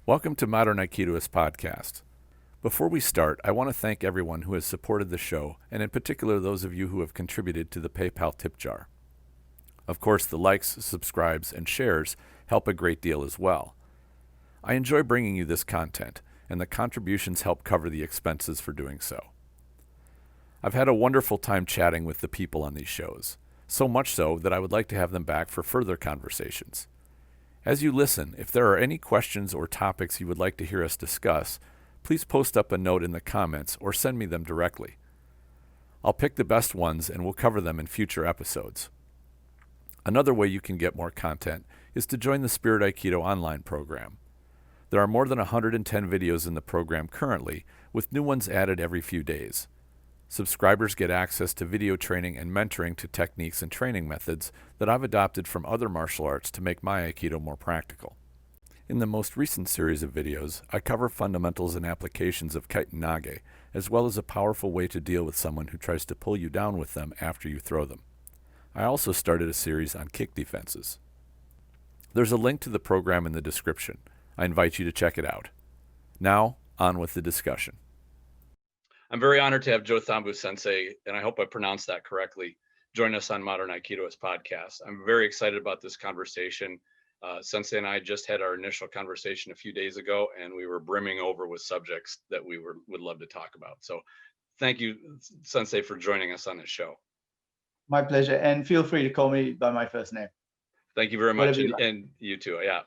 Welcome to Modern Aikidoist Podcast. Before we start, I want to thank everyone who has supported the show, and in particular those of you who have contributed to the PayPal tip jar. Of course, the likes, subscribes, and shares help a great deal as well. I enjoy bringing you this content, and the contributions help cover the expenses for doing so. I've had a wonderful time chatting with the people on these shows, so much so that I would like to have them back for further conversations. As you listen, if there are any questions or topics you would like to hear us discuss, please post up a note in the comments or send me them directly. I'll pick the best ones and we'll cover them in future episodes. Another way you can get more content is to join the Spirit Aikido online program. There are more than 110 videos in the program currently, with new ones added every few days. Subscribers get access to video training and mentoring to techniques and training methods that I've adopted from other martial arts to make my Aikido more practical. In the most recent series of videos, I cover fundamentals and applications of kite and nage, as well as a powerful way to deal with someone who tries to pull you down with them after you throw them. I also started a series on kick defenses. There's a link to the program in the description. I invite you to check it out. Now, on with the discussion. I'm very honored to have Joe Thambu Sensei, and I hope I pronounced that correctly, join us on Modern Aikidoist Podcast. I'm very excited about this conversation. Sensei and I just had our initial conversation a few days ago, and we were brimming over with subjects that we would love to talk about. So thank you, Sensei, for joining us on this show. My pleasure, and feel free to call me by my first name. Thank you very much, and you too, yeah.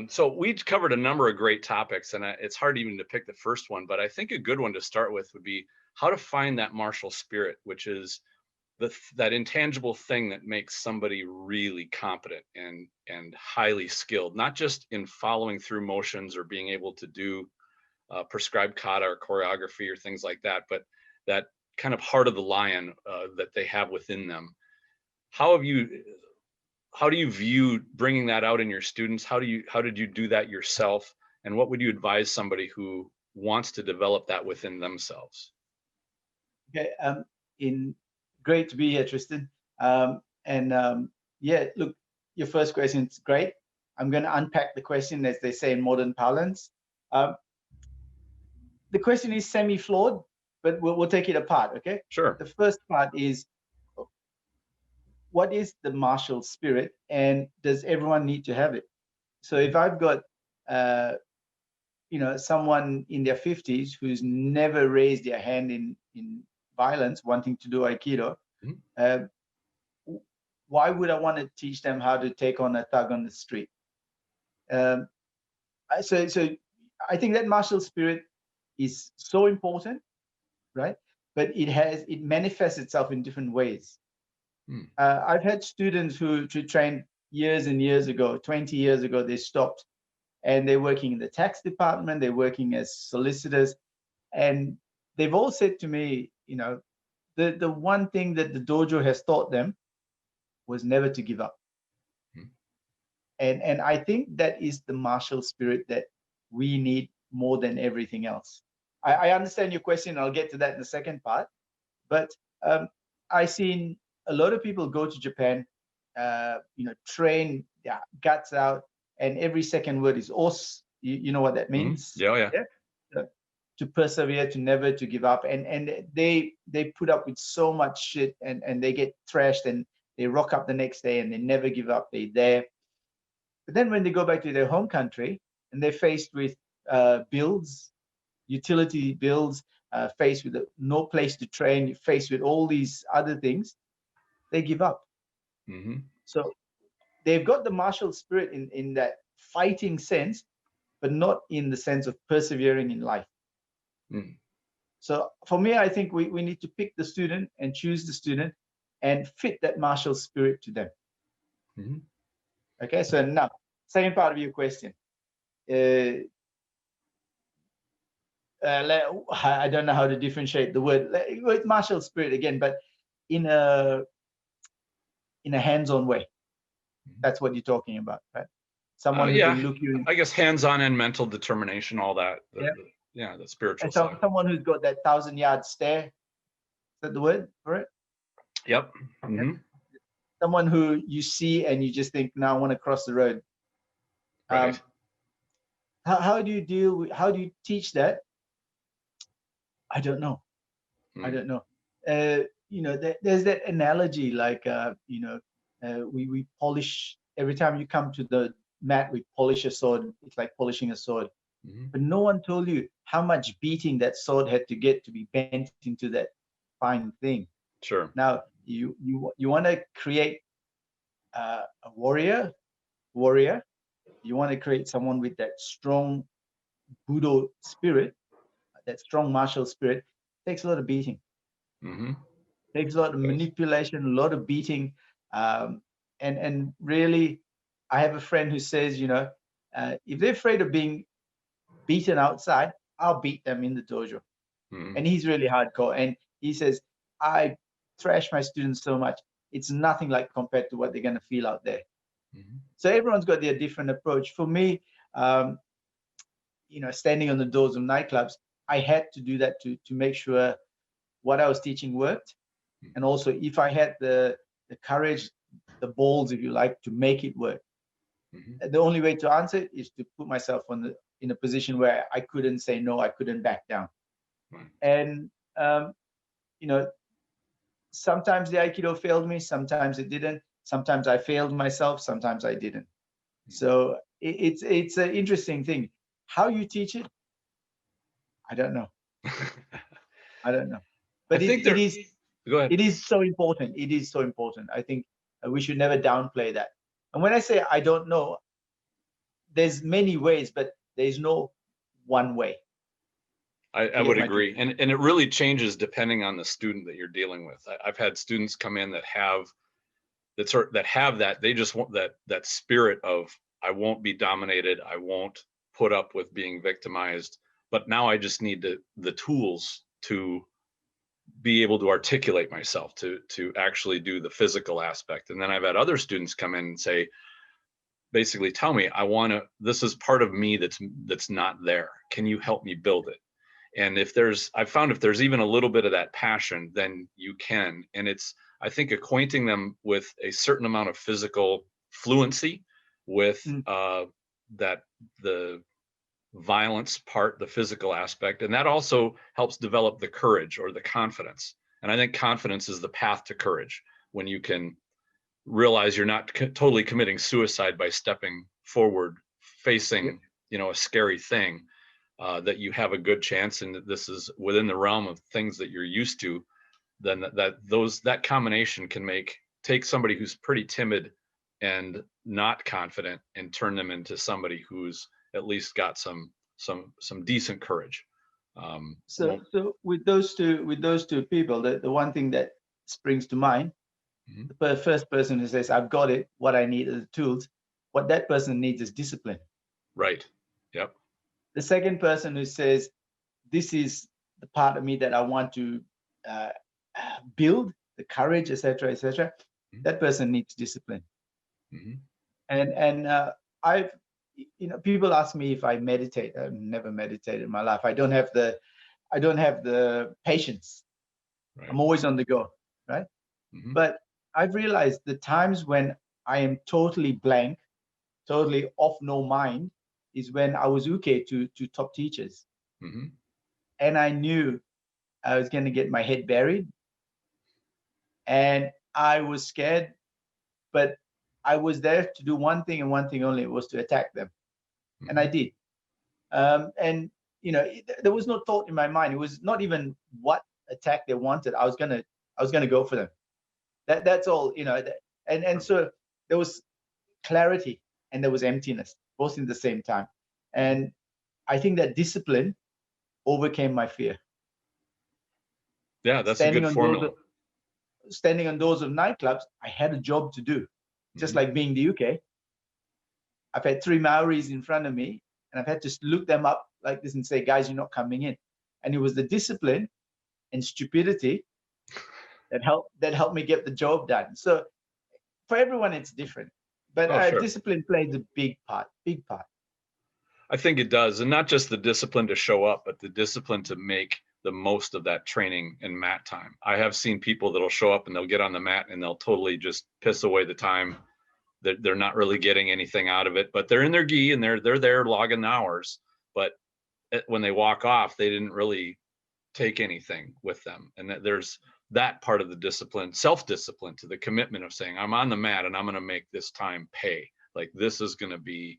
So we covered a number of great topics, and it's hard even to pick the first one, but I think a good one to start with would be how to find that martial spirit, which is that intangible thing that makes somebody really competent and highly skilled, not just in following through motions or being able to do prescribed kata or choreography or things like that, but that kind of heart of the lion that they have within them. How do you view bringing that out in your students? How did you do that yourself? And what would you advise somebody who wants to develop that within themselves? Okay, great to be here, Tristan. Yeah, look, your first question is great. I'm going to unpack the question, as they say in modern parlance. The question is semi-flawed, but we'll take it apart, okay? Sure. The first part is, what is the martial spirit, and does everyone need to have it? So if I've got someone in their 50s who's never raised their hand in violence, wanting to do Aikido, why would I want to teach them how to take on a thug on the street? So I think that martial spirit is so important, right? But it manifests itself in different ways. I've had students who trained years and years ago, 20 years ago, they stopped, and they're working in the tax department, they're working as solicitors, and they've all said to me, the one thing that the dojo has taught them was never to give up. And I think that is the martial spirit that we need more than everything else. I understand your question, I'll get to that in the second part, but I've seen a lot of people go to Japan, train their guts out, and every second word is os. You know what that means? Yeah. To persevere, to never to give up, and they put up with so much shit, and they get trashed, and they rock up the next day, and they never give up. They're there. But then when they go back to their home country, and they're faced with bills, utility bills, faced with no place to train, faced with all these other things, they give up. So they've got the martial spirit in that fighting sense, but not in the sense of persevering in life. So for me, I think we need to pick the student and choose the student and fit that martial spirit to them. Okay, so now, second part of your question. I don't know how to differentiate the word martial spirit again, but in a hands-on way. That's what you're talking about, right? Someone who can look you. I guess hands-on and mental determination, all that. The spiritual side. Someone who's got that 1,000-yard stare. Is that the word for it? Yep. Someone who you see and you just think, "Now I want to cross the road." Right. how do you deal with, how do you teach that? I don't know. I don't know. You know, there's that analogy, like, you know, we polish, every time you come to the mat, we polish a sword. It's like polishing a sword. But no one told you how much beating that sword had to get to be bent into that fine thing. Sure. Now, you want to create a warrior. You want to create someone with that strong Budo spirit, that strong martial spirit. It takes a lot of beating. Takes a lot of manipulation, a lot of beating, and really, I have a friend who says, you know, if they're afraid of being beaten outside, I'll beat them in the dojo. And he's really hardcore, and he says, I thrash my students so much, it's nothing like compared to what they're going to feel out there. So everyone's got their different approach. For me, you know, standing on the doors of nightclubs, I had to do that to make sure what I was teaching worked. And also, if I had the courage, the balls, if you like, to make it work. The only way to answer it is to put myself in a position where I couldn't say no, I couldn't back down. And you know, sometimes the Aikido failed me, sometimes it didn't. Sometimes I failed myself, sometimes I didn't. So it's an interesting thing. How you teach it, I don't know. I don't know. But it is. Go ahead. It is so important. It is so important. I think we should never downplay that. And when I say I don't know, there's many ways, but there's no one way. I would agree. And it really changes depending on the student that you're dealing with. I've had students come in that have that they just want that spirit of, I won't be dominated, I won't put up with being victimized, but now I just need the tools to be able to articulate myself, to actually do the physical aspect. And then I've had other students come in and say, basically tell me, this is part of me that's not there. Can you help me build it? And I've found if there's even a little bit of that passion, then you can. And it's, I think, acquainting them with a certain amount of physical fluency with the violence part, the physical aspect. And that also helps develop the courage or the confidence. And I think confidence is the path to courage, when you can realize you're not totally committing suicide by stepping forward, facing, you know, a scary thing, that you have a good chance, and that this is within the realm of things that you're used to. Then that combination can take somebody who's pretty timid and not confident and turn them into somebody who's at least got some decent courage. So with those two people, the one thing that springs to mind, the first person who says, I've got it, what I need are the tools, what that person needs is discipline. Right. Yep. The second person who says, this is the part of me that I want to build, the courage, etc., etc., that person needs discipline. And I've, you know, people ask me if I meditate. I've never meditated in my life. I don't have the patience. Right. I'm always on the go, right? But I've realized the times when I am totally blank, totally off no mind, is when I was uke to top teachers. And I knew I was going to get my head buried. And I was scared, but I was there to do one thing and one thing only, it was to attack them. And I did. And, you know, there was no thought in my mind. It was not even what attack they wanted. I was gonna go for them. That's all, you know. And so there was clarity and there was emptiness, both in the same time. And I think that discipline overcame my fear. Yeah, that's a good formula. Standing on doors of nightclubs, I had a job to do. Just like being the UK. I've had 3 Maoris in front of me, and I've had to look them up like this and say, guys, you're not coming in. And it was the discipline and stupidity that helped me get the job done. So for everyone, it's different. But sure. Discipline plays a big part. I think it does. And not just the discipline to show up, but the discipline to make the most of that training and mat time. I have seen people that'll show up and they'll get on the mat and they'll totally just piss away the time they're not really getting anything out of it, but they're in their gi and they're there logging hours. But when they walk off, they didn't really take anything with them. And there's that part of the discipline, self-discipline, to the commitment of saying, I'm on the mat and I'm going to make this time pay. Like, this is going to be,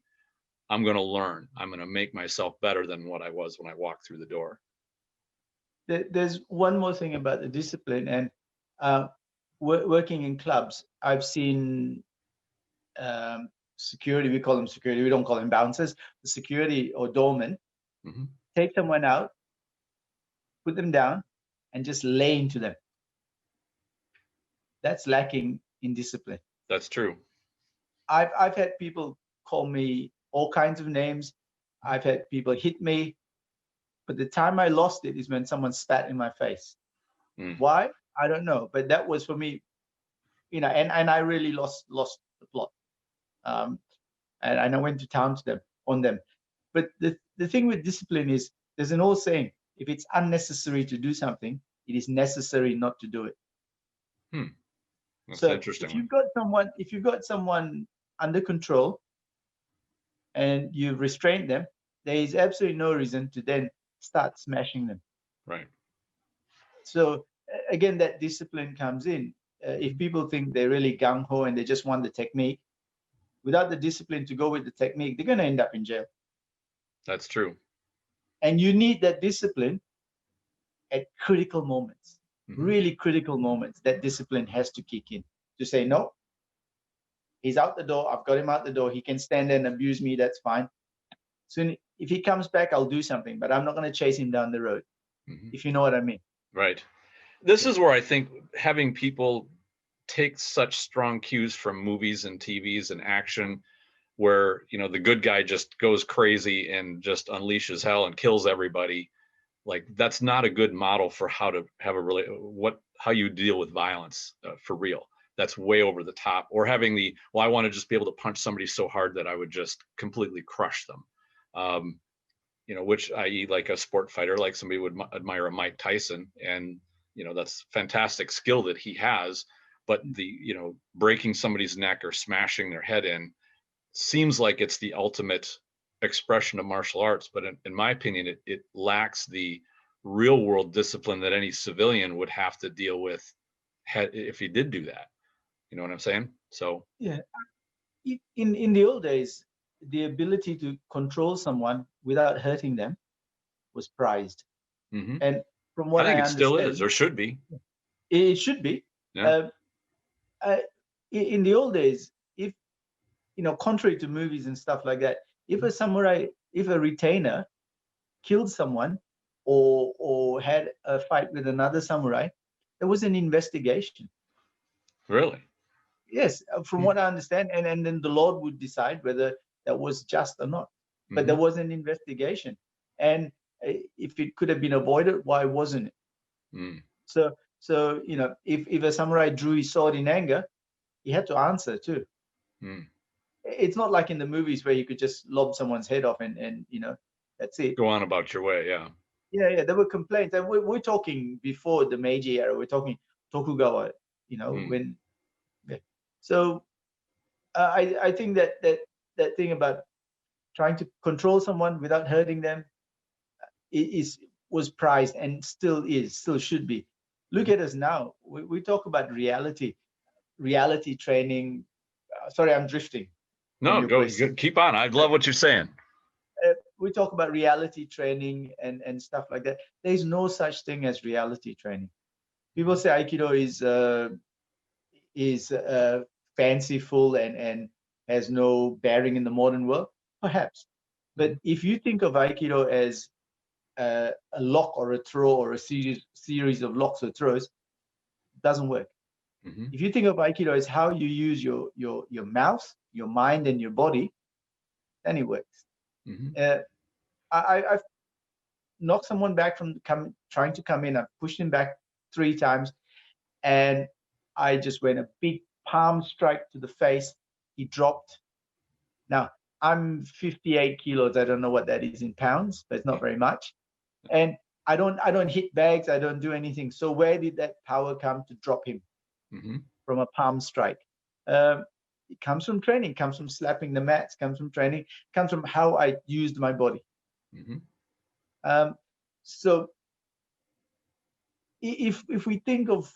I'm going to learn. I'm going to make myself better than what I was when I walked through the door. There's one more thing about the discipline, and working in clubs, I've seen security, we call them security, we don't call them bouncers, the security or doorman, take someone out, put them down, and just lay into them. That's lacking in discipline. That's true. I've had people call me all kinds of names. I've had people hit me, but the time I lost it is when someone spat in my face. Why? I don't know, but that was for me, and I really lost the plot. And I went to town on them. But the thing with discipline is, there's an old saying: if it's unnecessary to do something, it is necessary not to do it. That's interesting. If you've got someone under control and you've restrained them, there is absolutely no reason to then start smashing them. Right. So again, that discipline comes in. If people think they're really gung-ho and they just want the technique, without the discipline to go with the technique, they're going to end up in jail. That's true. And you need that discipline at critical moments, really critical moments. That discipline has to kick in to say, no, he's out the door. I've got him out the door. He can stand there and abuse me. That's fine. Soon, if he comes back, I'll do something, but I'm not going to chase him down the road, if you know what I mean. Right. This is where I think having people take such strong cues from movies and TVs and action, where, the good guy just goes crazy and just unleashes hell and kills everybody. Like, that's not a good model for how to have how you deal with violence for real. That's way over the top. Or having I want to just be able to punch somebody so hard that I would just completely crush them. Which, i.e., like a sport fighter, like somebody would admire a Mike Tyson, and that's fantastic skill that he has. But breaking somebody's neck or smashing their head in seems like it's the ultimate expression of martial arts. But in my opinion, it lacks the real world discipline that any civilian would have to deal with if he did do that. You know what I'm saying? So yeah, in the old days, the ability to control someone without hurting them was prized. And from what I think, it still is, or should be. It should be. Yeah. In the old days, if contrary to movies and stuff like that, if a retainer killed someone or had a fight with another samurai, there was an investigation. Really? Yes, from what I understand, and then the Lord would decide whether that was just or not. But there was an investigation, and if it could have been avoided, why wasn't it? So if a samurai drew his sword in anger, he had to answer too. It's not like in the movies where you could just lob someone's head off and that's it. Go on about your way, yeah. Yeah. There were complaints, and we're talking before the Meiji era. We're talking Tokugawa. When. Yeah. So I think that thing about trying to control someone without hurting them was prized, and still should be. Look at us now. We talk about reality training. Sorry, I'm drifting. No, go keep on. I love what you're saying. We talk about reality training and stuff like that. There's no such thing as reality training. People say Aikido is fanciful and has no bearing in the modern world, perhaps. But if you think of Aikido as a lock or a throw or a series of locks or throws, it doesn't work. If you think of Aikido as how you use your mouth, your mind, and your body, then it works. I've knocked someone back from trying to come in. I've pushed him back 3 times, and I just went a big palm strike to the face. He dropped. Now, I'm 58 kilos. I don't know what that is in pounds, but it's not very much. And I don't hit bags. I don't do anything. So where did that power come to drop him from a palm strike? It comes from training, comes from slapping the mats, comes from training, comes from how I used my body. So if we think of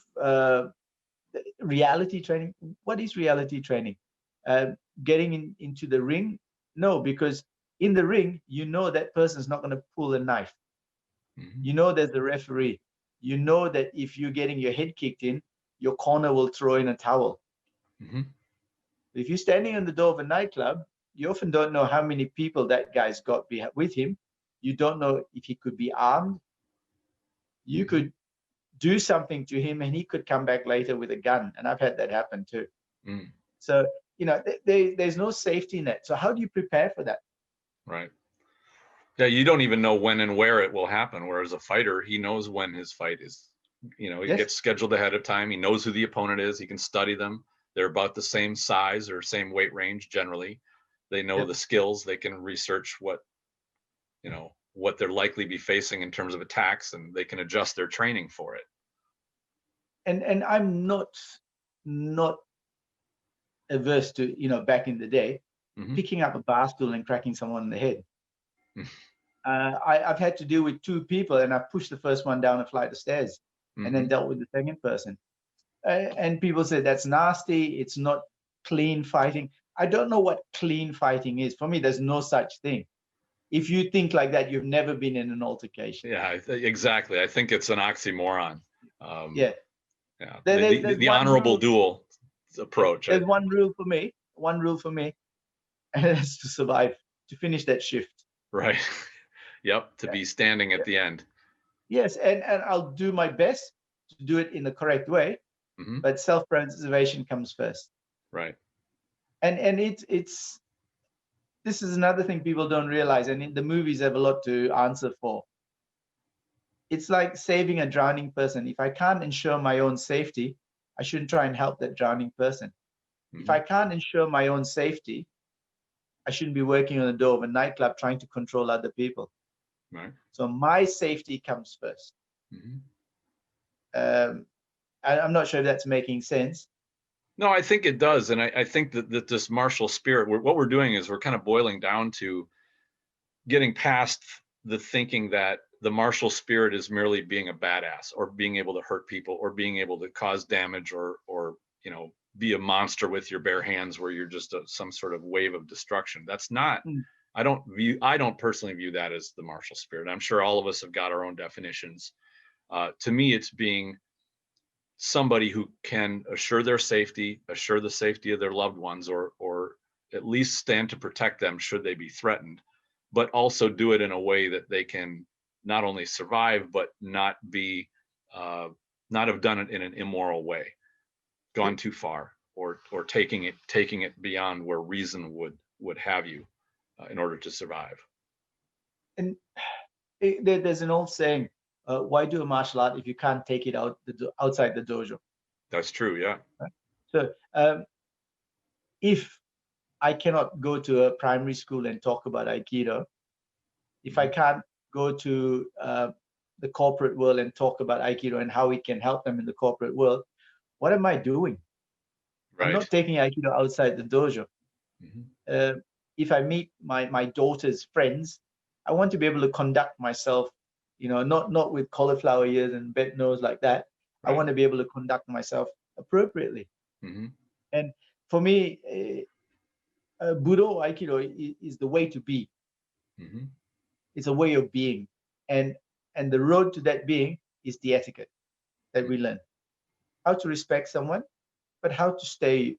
reality training, what is reality training? Getting into the ring? No, because in the ring, you know that person's not going to pull a knife. You know there's the referee. You know that if you're getting your head kicked in, your corner will throw in a towel. If you're standing on the door of a nightclub, you often don't know how many people that guy's got with him. You don't know if he could be armed. You could do something to him and he could come back later with a gun. And I've had that happen too. So, you know, there's no safety net. So how do you prepare for that? Right. Yeah, you don't even know when and where it will happen. Whereas a fighter, he knows when his fight is, you know, it gets scheduled ahead of time. He knows who the opponent is. He can study them. They're about the same size or same weight range generally. They know the skills. They can research what, you know, what they're likely be facing in terms of attacks, and they can adjust their training for it. And I'm not averse to, you know, back in the day, picking up a bar stool and cracking someone in the head. I've had to deal with two people, and I pushed the first one down a flight of stairs, and then dealt with the second person. And people say that's nasty. It's not clean fighting. I don't know what clean fighting is. For me, there's no such thing. If you think like that, you've never been in an altercation. Yeah, exactly. I think it's an oxymoron. Yeah. The honorable duel approach. There's one rule for me, and that's to survive, to finish that shift. Right. Yep. To be standing at the end. Yes, and I'll do my best to do it in the correct way, but self-preservation comes first. Right. And it's this is another thing people don't realize, and in the movies have a lot to answer for. It's like saving a drowning person. If I can't ensure my own safety, I shouldn't try and help that drowning person. If I can't ensure my own safety, I shouldn't be working on the door of a nightclub trying to control other people. Right. So my safety comes first. I'm not sure if that's making sense. No, I think it does. And I think that this martial spirit, what we're doing is we're kind of boiling down to getting past the thinking that the martial spirit is merely being a badass or being able to hurt people or being able to cause damage or you know, be a monster with your bare hands where you're just some sort of wave of destruction. That's not, I don't personally view that as the martial spirit. I'm sure all of us have got our own definitions. To me, it's being somebody who can assure their safety, assure the safety of their loved ones, or at least stand to protect them should they be threatened, but also do it in a way that they can not only survive, but not have done it in an immoral way, gone too far, or taking it beyond where reason would have you in order to survive. And there's an old saying, why do a martial art if you can't take it outside the dojo? That's true, yeah. Right? So if I cannot go to a primary school and talk about Aikido, if I can't go to the corporate world and talk about Aikido and how it can help them in the corporate world, what am I doing? Right. I'm not taking Aikido outside the dojo. If I meet my daughter's friends, I want to be able to conduct myself, you know, not with cauliflower ears and bent nose like that. Right. I want to be able to conduct myself appropriately. And for me, Budo Aikido is the way to be. It's a way of being, and the road to that being is the etiquette that we learn. How to respect someone, but how to stay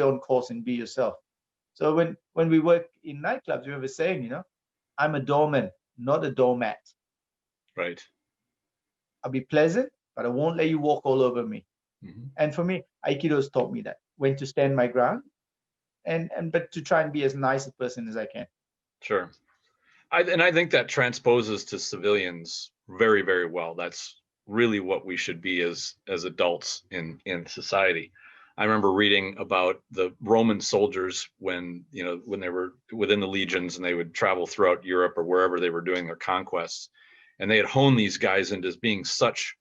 on course and be yourself. So when we work in nightclubs, we have a saying, you know, I'm a doorman, not a doormat. Right. I'll be pleasant, but I won't let you walk all over me. And for me, Aikido's taught me that, when to stand my ground, but to try and be as nice a person as I can. Sure. I think that transposes to civilians very, very well. That's really what we should be as adults in society. I remember reading about the Roman soldiers when they were within the legions and they would travel throughout Europe or wherever they were doing their conquests, and they had honed these guys into being such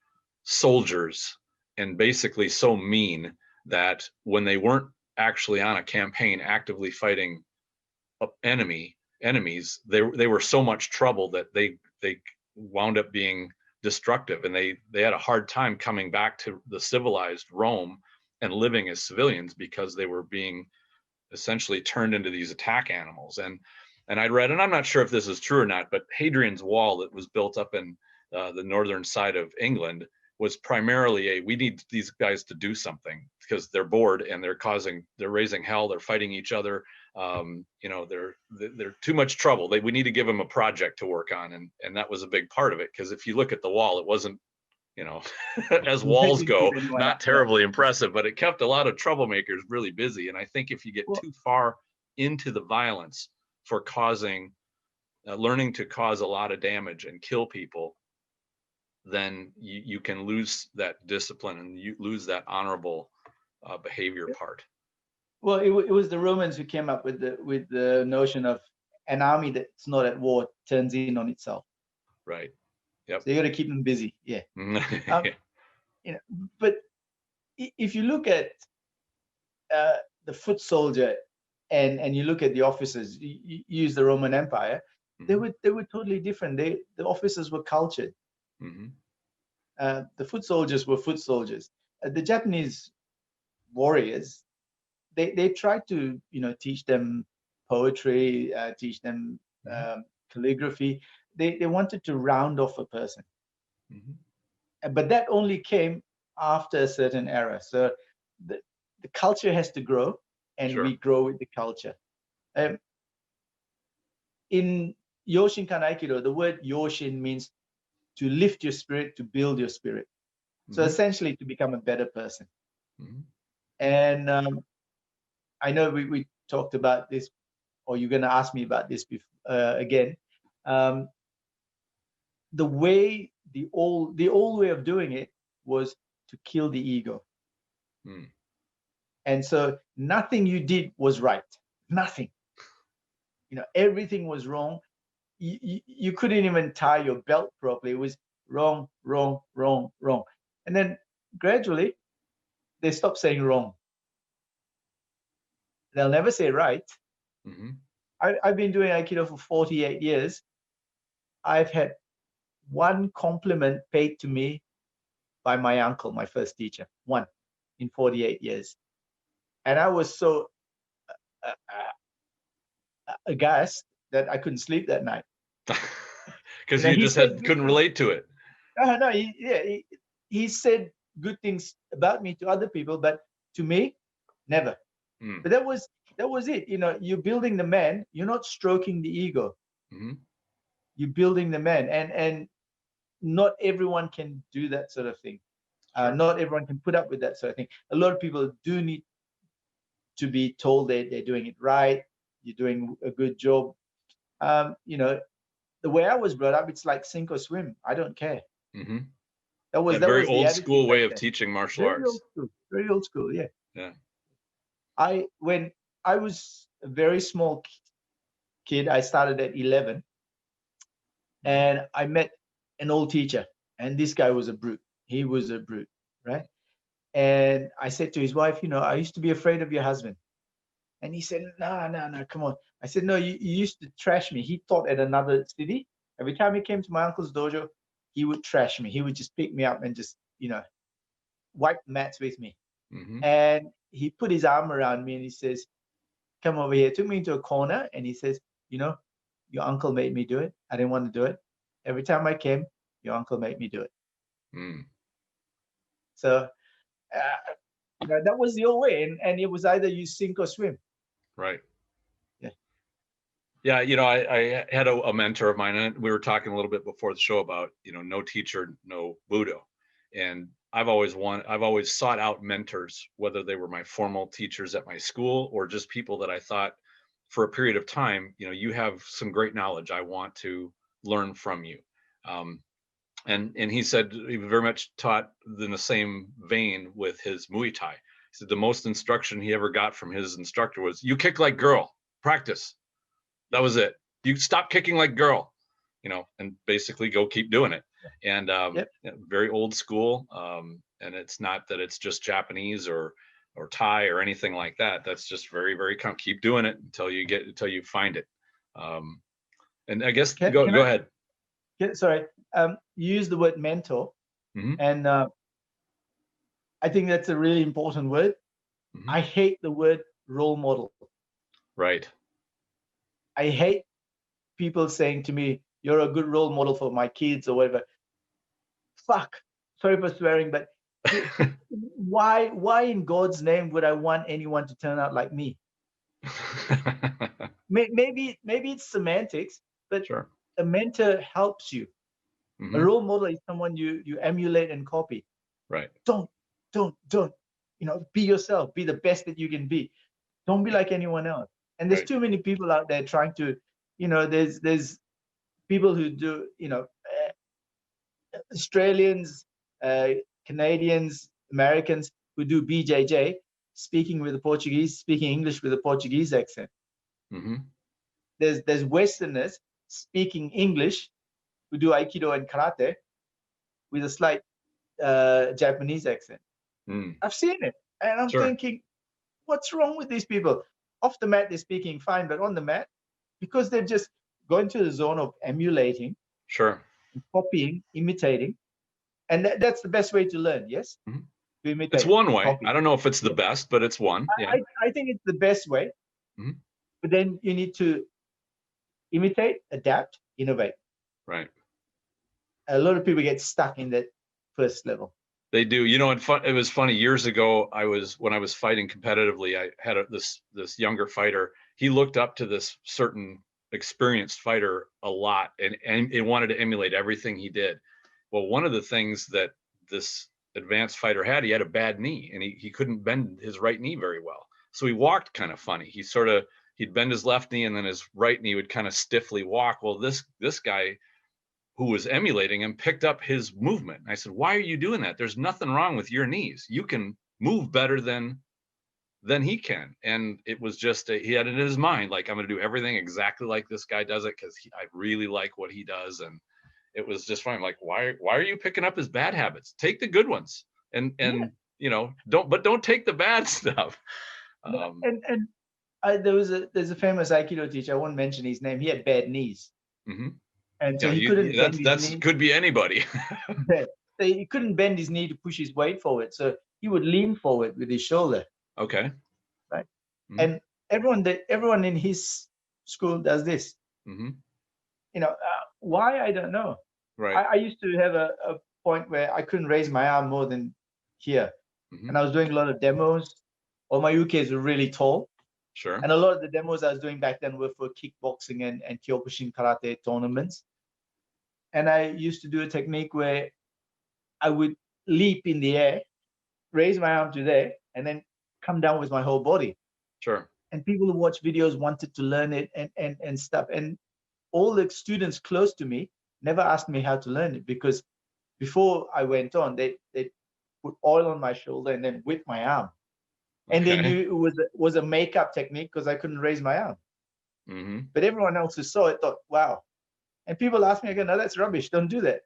soldiers and basically so mean that when they weren't actually on a campaign actively fighting enemies, they were so much trouble that they wound up being destructive, and they had a hard time coming back to the civilized Rome and living as civilians, because they were being essentially turned into these attack animals. And I'd read, and I'm not sure if this is true or not, but Hadrian's Wall that was built up in the northern side of England was primarily we need these guys to do something because they're bored and they're raising hell, they're fighting each other. They're too much trouble. We need to give them a project to work on. And that was a big part of it. Because if you look at the wall, it wasn't, as walls go, not terribly impressive, but it kept a lot of troublemakers really busy. And I think if you get too far into the violence for learning to cause a lot of damage and kill people, then you can lose that discipline and you lose that honorable behavior part. Well, it was the Romans who came up with the notion of an army that's not at war turns in on itself. Right. Yep. So you got to keep them busy. Yeah. But if you look at the foot soldier and you look at the officers, you use the Roman Empire, mm-hmm. they were totally different. The officers were cultured. Mm-hmm. The foot soldiers were foot soldiers. The Japanese warriors, they tried to teach them poetry, teach them calligraphy. They wanted to round off a person, mm-hmm. But that only came after a certain era. So the culture has to grow, and sure. We grow with the culture. In Yoshinkan Aikido, the word Yoshin means to lift your spirit, to build your spirit. Mm-hmm. So essentially to become a better person. Mm-hmm. And I know we talked about this, or you're going to ask me about this again. The old way of doing it was to kill the ego. And so nothing you did was right. Nothing. Everything was wrong. You couldn't even tie your belt properly. It was wrong, wrong, wrong, wrong. And then gradually they stopped saying wrong. They'll never say right. Mm-hmm. I've been doing Aikido for 48 years. I've had one compliment paid to me by my uncle, my first teacher, one in 48 years. And I was so aghast that I couldn't sleep that night. Because you just couldn't relate to it. No, he said good things about me to other people, but to me, never. But that was it. You're building the man. You're not stroking the ego. Mm-hmm. You're building the man, and not everyone can do that sort of thing. Sure. Not everyone can put up with that sort of thing. A lot of people do need to be told they're doing it right. You're doing a good job. The way I was brought up, it's like sink or swim. I don't care. Mm-hmm. That was very old school way of teaching martial arts. Very old school, yeah. Yeah. When I was a very small kid, I started at 11, and I met an old teacher, and this guy was a brute. He was a brute, right? And I said to his wife, I used to be afraid of your husband. And he said, no, come on. I said, no, you used to trash me. He taught at another city. Every time he came to my uncle's dojo, he would trash me. He would just pick me up and just, wipe mats with me. Mm-hmm. And he put his arm around me and he says, come over here. Took me into a corner and he says, your uncle made me do it. I didn't want to do it. Every time I came, your uncle made me do it. So that was the old way. And it was either you sink or swim. Right. Yeah. Yeah. I had a mentor of mine, and we were talking a little bit before the show about, no teacher, no Budo. And I've always sought out mentors, whether they were my formal teachers at my school or just people that I thought for a period of time, you have some great knowledge. I want to learn from you. And he said he very much taught in the same vein with his Muay Thai. He said the most instruction he ever got from his instructor was, you kick like girl, practice. That was it. You stop kicking like girl, and basically go keep doing it. And very old school. And it's not that it's just Japanese or or Thai or anything like that. That's just very, very keep doing it until you find it. And I guess go ahead. Sorry, you use the word mentor, and I think that's a really important word. I hate the word role model. Right. I hate people saying to me, "You're a good role model for my kids," or whatever. Fuck. Sorry for swearing, but why in God's name would I want anyone to turn out like me? Maybe it's semantics, but sure. A mentor helps you. A role model is someone you emulate and copy. Right. Don't, be yourself. Be the best that you can be. Don't be like anyone else. And there's too many people out there trying to, there's people who do, Australians, Canadians, Americans who do BJJ, speaking English with a Portuguese accent. There's Westerners speaking English who do Aikido and Karate with a slight Japanese accent. I've seen it, and I'm thinking, what's wrong with these people? Off the mat, they're speaking fine, but on the mat, because they've just gone to the zone of emulating, copying, imitating, and that's the best way to learn. Yes, to imitate. It's one way. Copy. I don't know if it's the best, but it's one. I think it's the best way. But then you need to imitate, adapt, innovate. Right. A lot of people get stuck in that first level. They do. It was funny. Years ago, when I was fighting competitively, I had this younger fighter. He looked up to this certain experienced fighter a lot, and he wanted to emulate everything he did. Well, one of the things that this advanced fighter had, he had a bad knee, and he couldn't bend his right knee very well. So he walked kind of funny. He'd bend his left knee, and then his right knee would kind of stiffly walk. Well, this guy who was emulating him picked up his movement. And I said, "Why are you doing that? There's nothing wrong with your knees. You can move better than he can." And it was just he had it in his mind, like, I'm going to do everything exactly like this guy does it because I really like what he does. And it was just fine. Like, why are you picking up his bad habits? Take the good ones, and don't take the bad stuff. There's a famous Aikido teacher. I won't mention his name. He had bad knees. And so he couldn't bend his knee. Could be anybody. So he couldn't bend his knee to push his weight forward. So he would lean forward with his shoulder. Okay. Right. And everyone in his school does this. Why? I don't know. Right. I used to have a point where I couldn't raise my arm more than here. And I was doing a lot of demos. All my ukes were really tall. Sure. And a lot of the demos I was doing back then were for kickboxing and Kyokushin karate tournaments. And I used to do a technique where I would leap in the air, raise my arm to there, and then come down with my whole body. Sure. And people who watch videos wanted to learn it and stuff. And all the students close to me never asked me how to learn it, because before I went on, they put oil on my shoulder and then whip my arm. And they knew it was a makeup technique because I couldn't raise my arm. But everyone else who saw it thought, wow. And people ask me again, no, that's rubbish. Don't do that.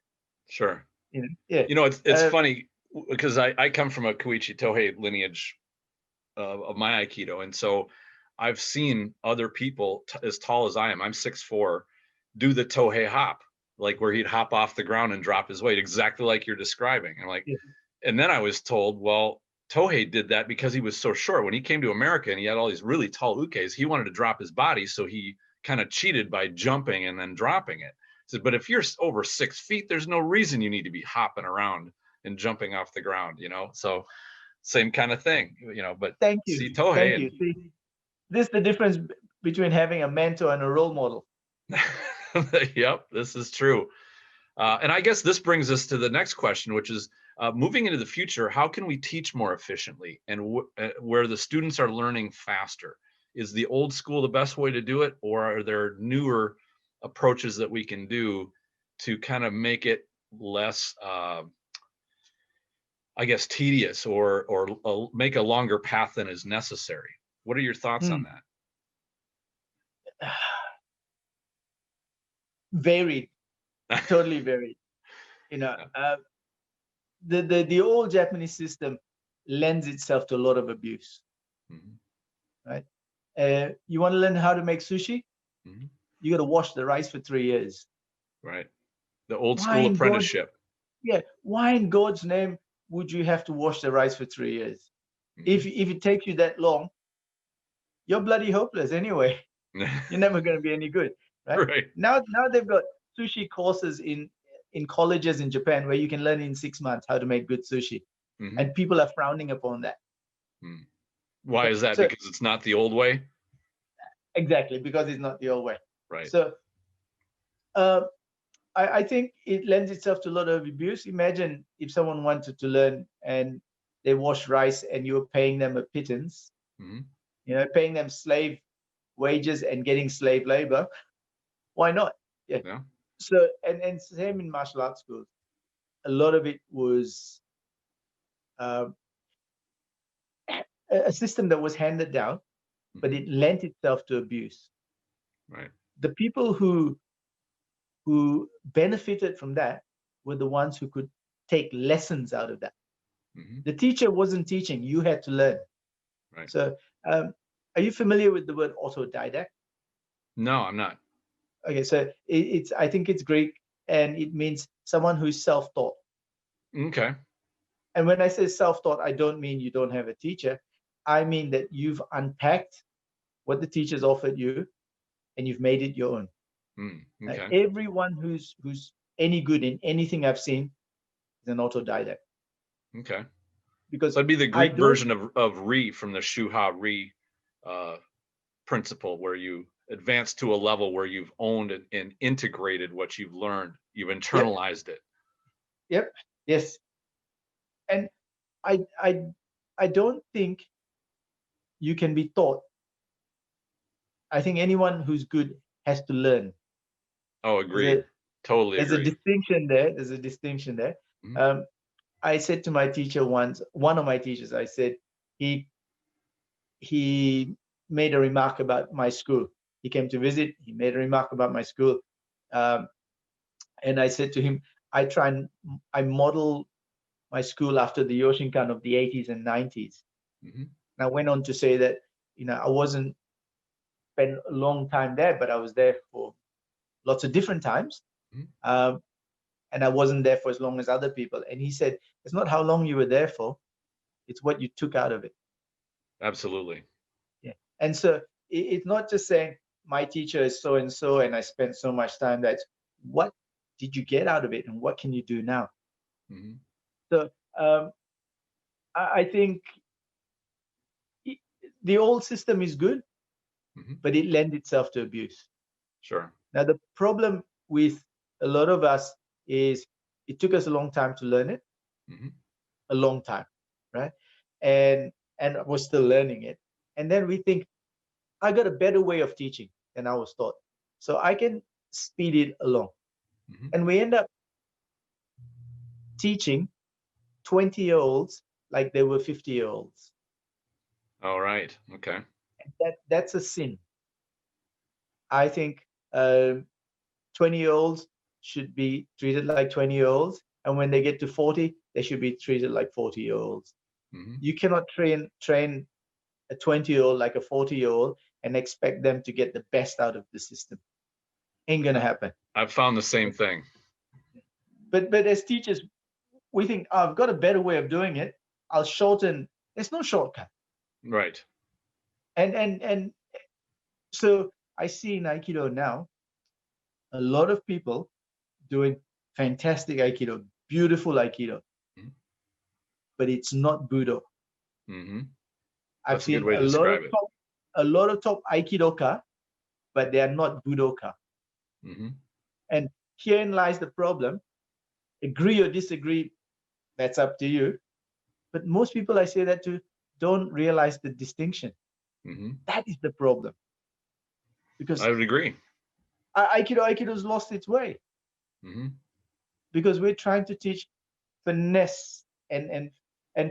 Sure. Yeah. It's funny because I come from a Koichi Tohei lineage of my Aikido. And so I've seen other people as tall as I am, I'm 6'4", do the Tohei hop, like where he'd hop off the ground and drop his weight, exactly like you're describing. And and then I was told, well, Tohei did that because he was so short. When he came to America and he had all these really tall ukes, he wanted to drop his body, so he kind of cheated by jumping and then dropping it. So, but if you're over 6 feet, there's no reason you need to be hopping around and jumping off the ground, So same kind of thing, But thank you. See Tohei. Thank you. See, this is the difference between having a mentor and a role model. Yep, this is true. And I guess this brings us to the next question, which is moving into the future, how can we teach more efficiently and where the students are learning faster? Is the old school the best way to do it, or are there newer approaches that we can do to kind of make it less, I guess, tedious or make a longer path than is necessary? What are your thoughts on that? Varied, totally varied. The old Japanese system, lends itself to a lot of abuse. Mm-hmm. Right? You want to learn how to make sushi? Mm-hmm. You got to wash the rice for 3 years. Right. The old school apprenticeship. Why in God's name would you have to wash the rice for 3 years? Mm-hmm. If it takes you that long, you're bloody hopeless anyway. You're never going to be any good, right? Right. Now they've got sushi courses in colleges in Japan where you can learn in 6 months how to make good sushi. Mm-hmm. And people are frowning upon that. Why is that? Because it's not the old way? Exactly, because it's not the old way. Right. So I think it lends itself to a lot of abuse. Imagine if someone wanted to learn and they wash rice and you were paying them a pittance, paying them slave wages and getting slave labor. Why not? Yeah. So, and same in martial arts schools. A lot of it was a system that was handed down, but it lent itself to abuse. Right. The people who benefited from that were the ones who could take lessons out of that. The teacher wasn't teaching, you had to learn. Right. So are you familiar with the word autodidact? No, I'm not. Okay, so I think it's Greek and it means someone who's self-taught. Okay. And when I say self-taught, I don't mean you don't have a teacher. I mean that you've unpacked what the teachers offered you and you've made it your own. Okay. Everyone who's any good in anything I've seen is an autodidact. Okay. Because that'd be the Greek version of Ri from the Shuha Ri principle, where you advance to a level where you've owned and integrated what you've learned. You've internalized it. Yep. Yes. And I don't think you can be taught. I think anyone who's good has to learn. Oh, agreed. Totally agree. There's a distinction there. I said to my teacher once, one of my teachers, I said, he made a remark about my school. He came to visit, he made a remark about my school. And I said to him, I model my school after the Yoshinkan of the 80s and 90s. And I went on to say that, I wasn't spent a long time there, but I was there for lots of different times. And I wasn't there for as long as other people. And he said, it's not how long you were there for, it's what you took out of it. Absolutely. Yeah. And so it's not just saying my teacher is so-and-so and I spent so much time. That's what did you get out of it and what can you do now? So I think the old system is good, but it lends itself to abuse. Sure. Now, the problem with a lot of us is it took us a long time to learn it, a long time, right? And we're still learning it. And then we think, I got a better way of teaching than I was taught, so I can speed it along. And we end up teaching 20-year-olds like they were 50-year-olds. All right. Okay. That's a sin. I think 20-year-olds should be treated like 20-year-olds, and when they get to 40, they should be treated like 40-year-olds. You cannot train a 20-year-old like a 40-year-old and expect them to get the best out of the system. Ain't gonna happen. I've found the same thing. But as teachers, we think, oh, I've got a better way of doing it. I'll shorten. There's no shortcut. Right. And so I see in Aikido now a lot of people doing fantastic Aikido, beautiful Aikido, but it's not Budo. I've seen a lot of top Aikidoka, but they are not Budoka. And herein lies the problem. Agree or disagree, that's up to you. But most people I say that to don't realize the distinction. That is the problem. Because I would agree. Aikido's lost its way. Because we're trying to teach finesse and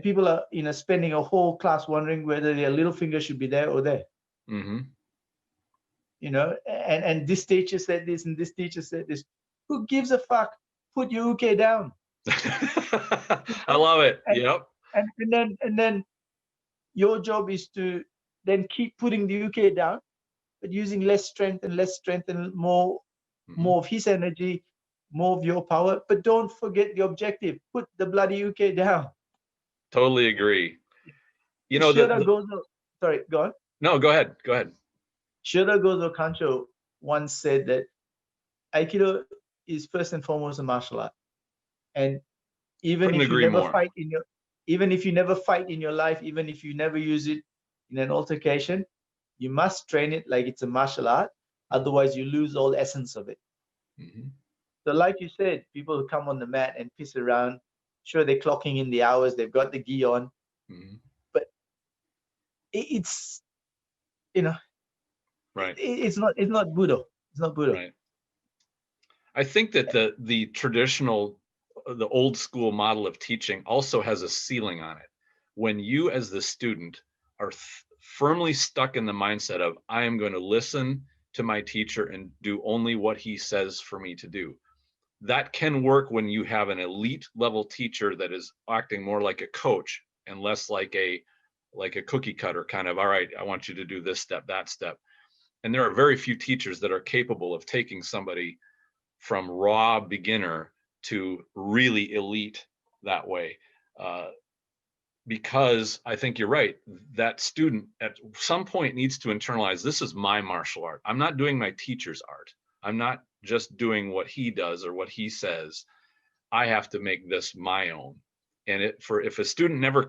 people are spending a whole class wondering whether their little finger should be there or there. And this teacher said this and this teacher said this. Who gives a fuck? Put your uke down. I love it. Yep. And then your job is to then keep putting the UK down, but using less strength and more of his energy, more of your power. But don't forget the objective. Put the bloody UK down. Totally agree. You know, sorry, go on. No, go ahead. Go ahead. Shoda Gozo Kancho once said that Aikido is first and foremost a martial art. And even if you never fight in your life, even if you never use it in an altercation, you must train it like it's a martial art. Otherwise, you lose all essence of it. So like you said, people who come on the mat and piss around, sure, they're clocking in the hours, they've got the gi on, but it's, you know, right. It's not Budo. It's not Budo. Right. I think that the traditional, the old school model of teaching also has a ceiling on it. When you as the student are firmly stuck in the mindset of, I am going to listen to my teacher and do only what he says for me to do. That can work when you have an elite level teacher that is acting more like a coach and less like a cookie cutter kind of, all right, I want you to do this step, that step. And there are very few teachers that are capable of taking somebody from raw beginner to really elite that way. Because I think you're right, that student at some point needs to internalize, this is my martial art. I'm not doing my teacher's art. I'm not just doing what he does or what he says. I have to make this my own. And if a student never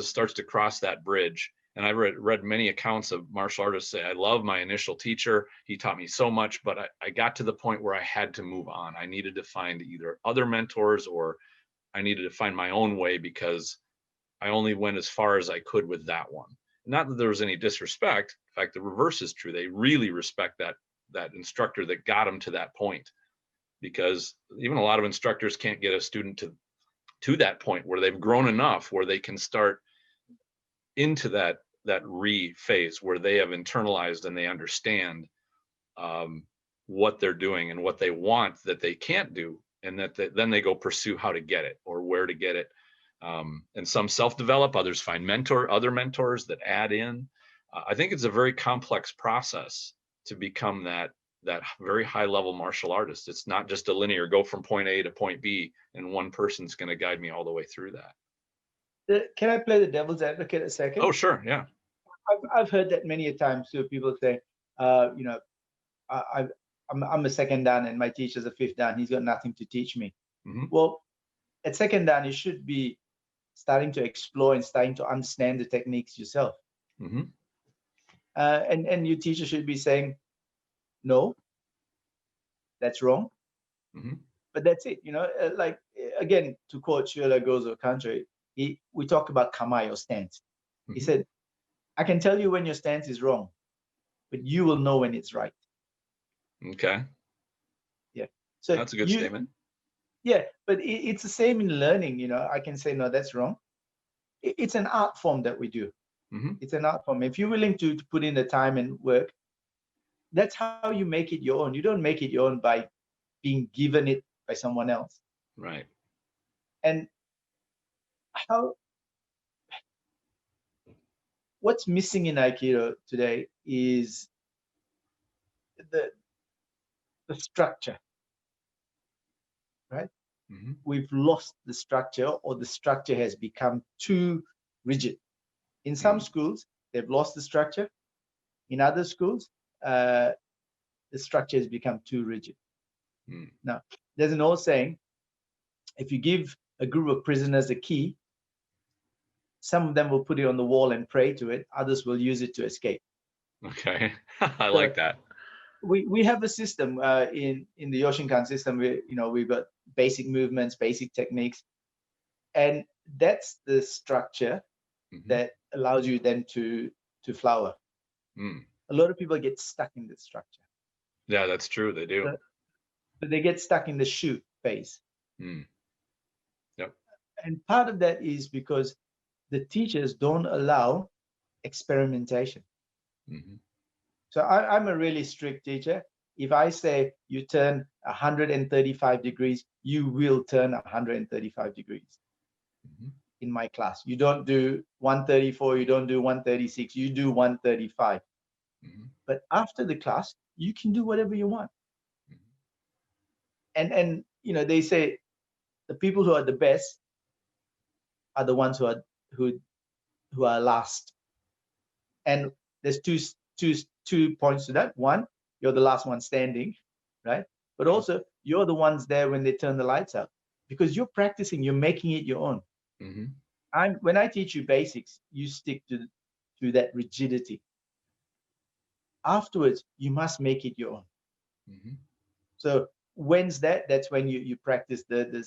starts to cross that bridge, and I've read many accounts of martial artists say, I love my initial teacher. He taught me so much, but I got to the point where I had to move on. I needed to find either other mentors or I needed to find my own way because I only went as far as I could with that one. Not that there was any disrespect. In fact, the reverse is true. They really respect that instructor that got them to that point, because even a lot of instructors can't get a student to that point where they've grown enough where they can start into that phase where they have internalized and they understand what they're doing and what they want that they can't do, and that then they go pursue how to get it or where to get it. And some self-develop, others find other mentors that add in. I think it's a very complex process to become that very high level martial artist. It's not just a linear go from point A to point B and one person's going to guide me all the way through that. Can I play the devil's advocate a second? Oh, sure. Yeah. I've heard that many a times too. People say, you know, I'm a second dan and my teacher's a fifth dan. He's got nothing to teach me. Well, at second dan, you should be starting to explore and starting to understand the techniques yourself. And your teacher should be saying, no, that's wrong. But that's it, you know, like, again, to quote Shoda Gozo Kancho, we talked about kama, your stance. He said, I can tell you when your stance is wrong, but you will know when it's right. Okay. Yeah. So that's a good statement. Yeah, but it's the same in learning, you know. I can say, no, that's wrong. It's an art form that we do. It's an art form. If you're willing to put in the time and work, that's how you make it your own. You don't make it your own by being given it by someone else. Right. And what's missing in Aikido today is the structure, right? We've lost the structure, or the structure has become too rigid. In some schools, they've lost the structure. In other schools, the structure has become too rigid. Now, there's an old saying, if you give a group of prisoners a key, some of them will put it on the wall and pray to it. Others will use it to escape. Okay. I like that. We have a system in the Yoshinkan system where, you know, we've got basic movements, basic techniques, and that's the structure that allows you then to flower. A lot of people get stuck in this structure. Yeah, that's true. They do. But they get stuck in the shoot phase. Yep. And part of that is because the teachers don't allow experimentation. So I'm a really strict teacher. If I say you turn 135 degrees, you will turn 135 degrees. in my class. You don't do 134, you don't do 136, you do 135. But after the class, you can do whatever you want. And you know, they say the people who are the best are the ones who are last. And there's two points to that. One, you're the last one standing, right? But also, you're the ones there when they turn the lights out, because you're practicing, you're making it your own. When I teach you basics, you stick to that rigidity. Afterwards, you must make it your own. So when's that? That's when you practice the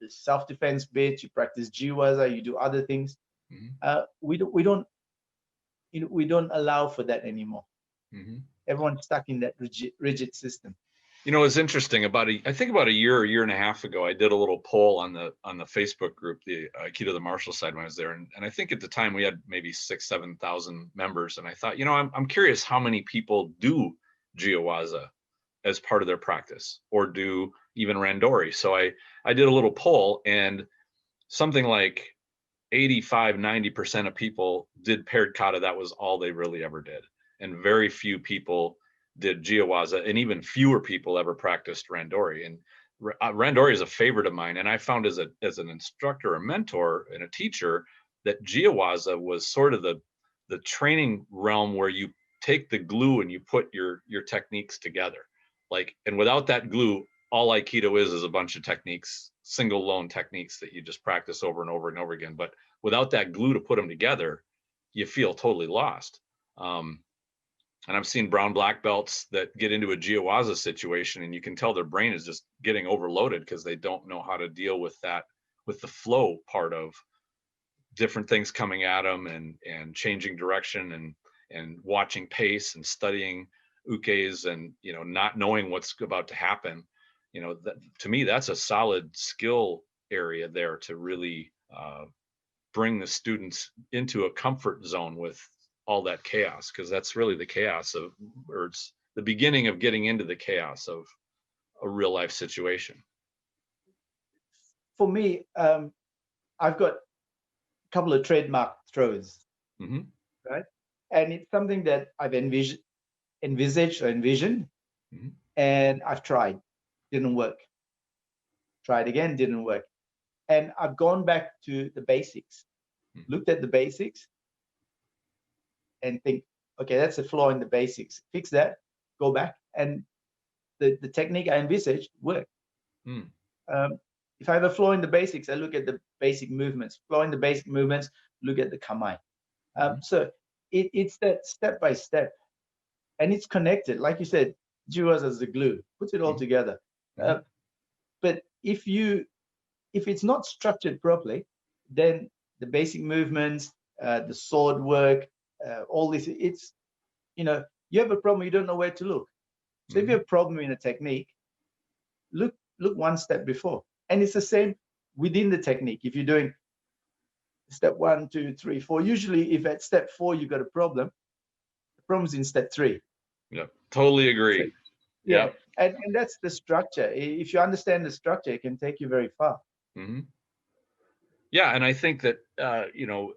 self-defense bit, you practice Geowaza, you do other things. We don't allow for that anymore. Everyone's stuck in that rigid system. You know, it's interesting. I think about a year and a half ago, I did a little poll on the Facebook group, the Aikido the Martial Side, when I was there, and I think at the time we had maybe 7,000 members, and I thought, you know, I'm curious how many people do Geowaza as part of their practice, or do even Randori. So I did a little poll, and something like 85-90% of people did paired kata. That was all they really ever did, and very few people did Geowaza, and even fewer people ever practiced Randori. And Randori is a favorite of mine, and I found as an instructor, a mentor, and a teacher, that Geowaza was sort of the training realm where you take the glue and you put your techniques together. Like, and without that glue, all Aikido is a bunch of techniques, single lone techniques that you just practice over and over and over again. But without that glue to put them together, you feel totally lost. And I've seen brown black belts that get into a Geowaza situation, and you can tell their brain is just getting overloaded because they don't know how to deal with that, with the flow part of different things coming at them, and changing direction, and watching pace, and studying ukes, and, you know, not knowing what's about to happen. You know, to me, that's a solid skill area there to really bring the students into a comfort zone with all that chaos, because that's really the chaos of, or it's the beginning of getting into the chaos of a real life situation. For me, I've got a couple of trademark throws, right? And it's something that I've envisioned, and I've tried, didn't work. Tried again, didn't work. And I've gone back to the basics, looked at the basics, and think, okay, that's a flaw in the basics. Fix that, go back, and the technique I envisaged worked. If I have a flaw in the basics, I look at the basic movements. Flaw in the basic movements, look at the kamai. So it's that step by step, and it's connected. Like you said, Geowaza as the glue, puts it all together. But if it's not structured properly, then the basic movements, the sword work, all this, it's, you know, you have a problem, you don't know where to look. So if you have a problem in a technique, look one step before. And it's the same within the technique. If you're doing step 1, 2, 3, 4, usually if at step 4 you've got a problem, the problem's in step 3. Yeah, totally agree. So, yeah. And that's the structure. If you understand the structure, it can take you very far. Yeah, and I think that you know,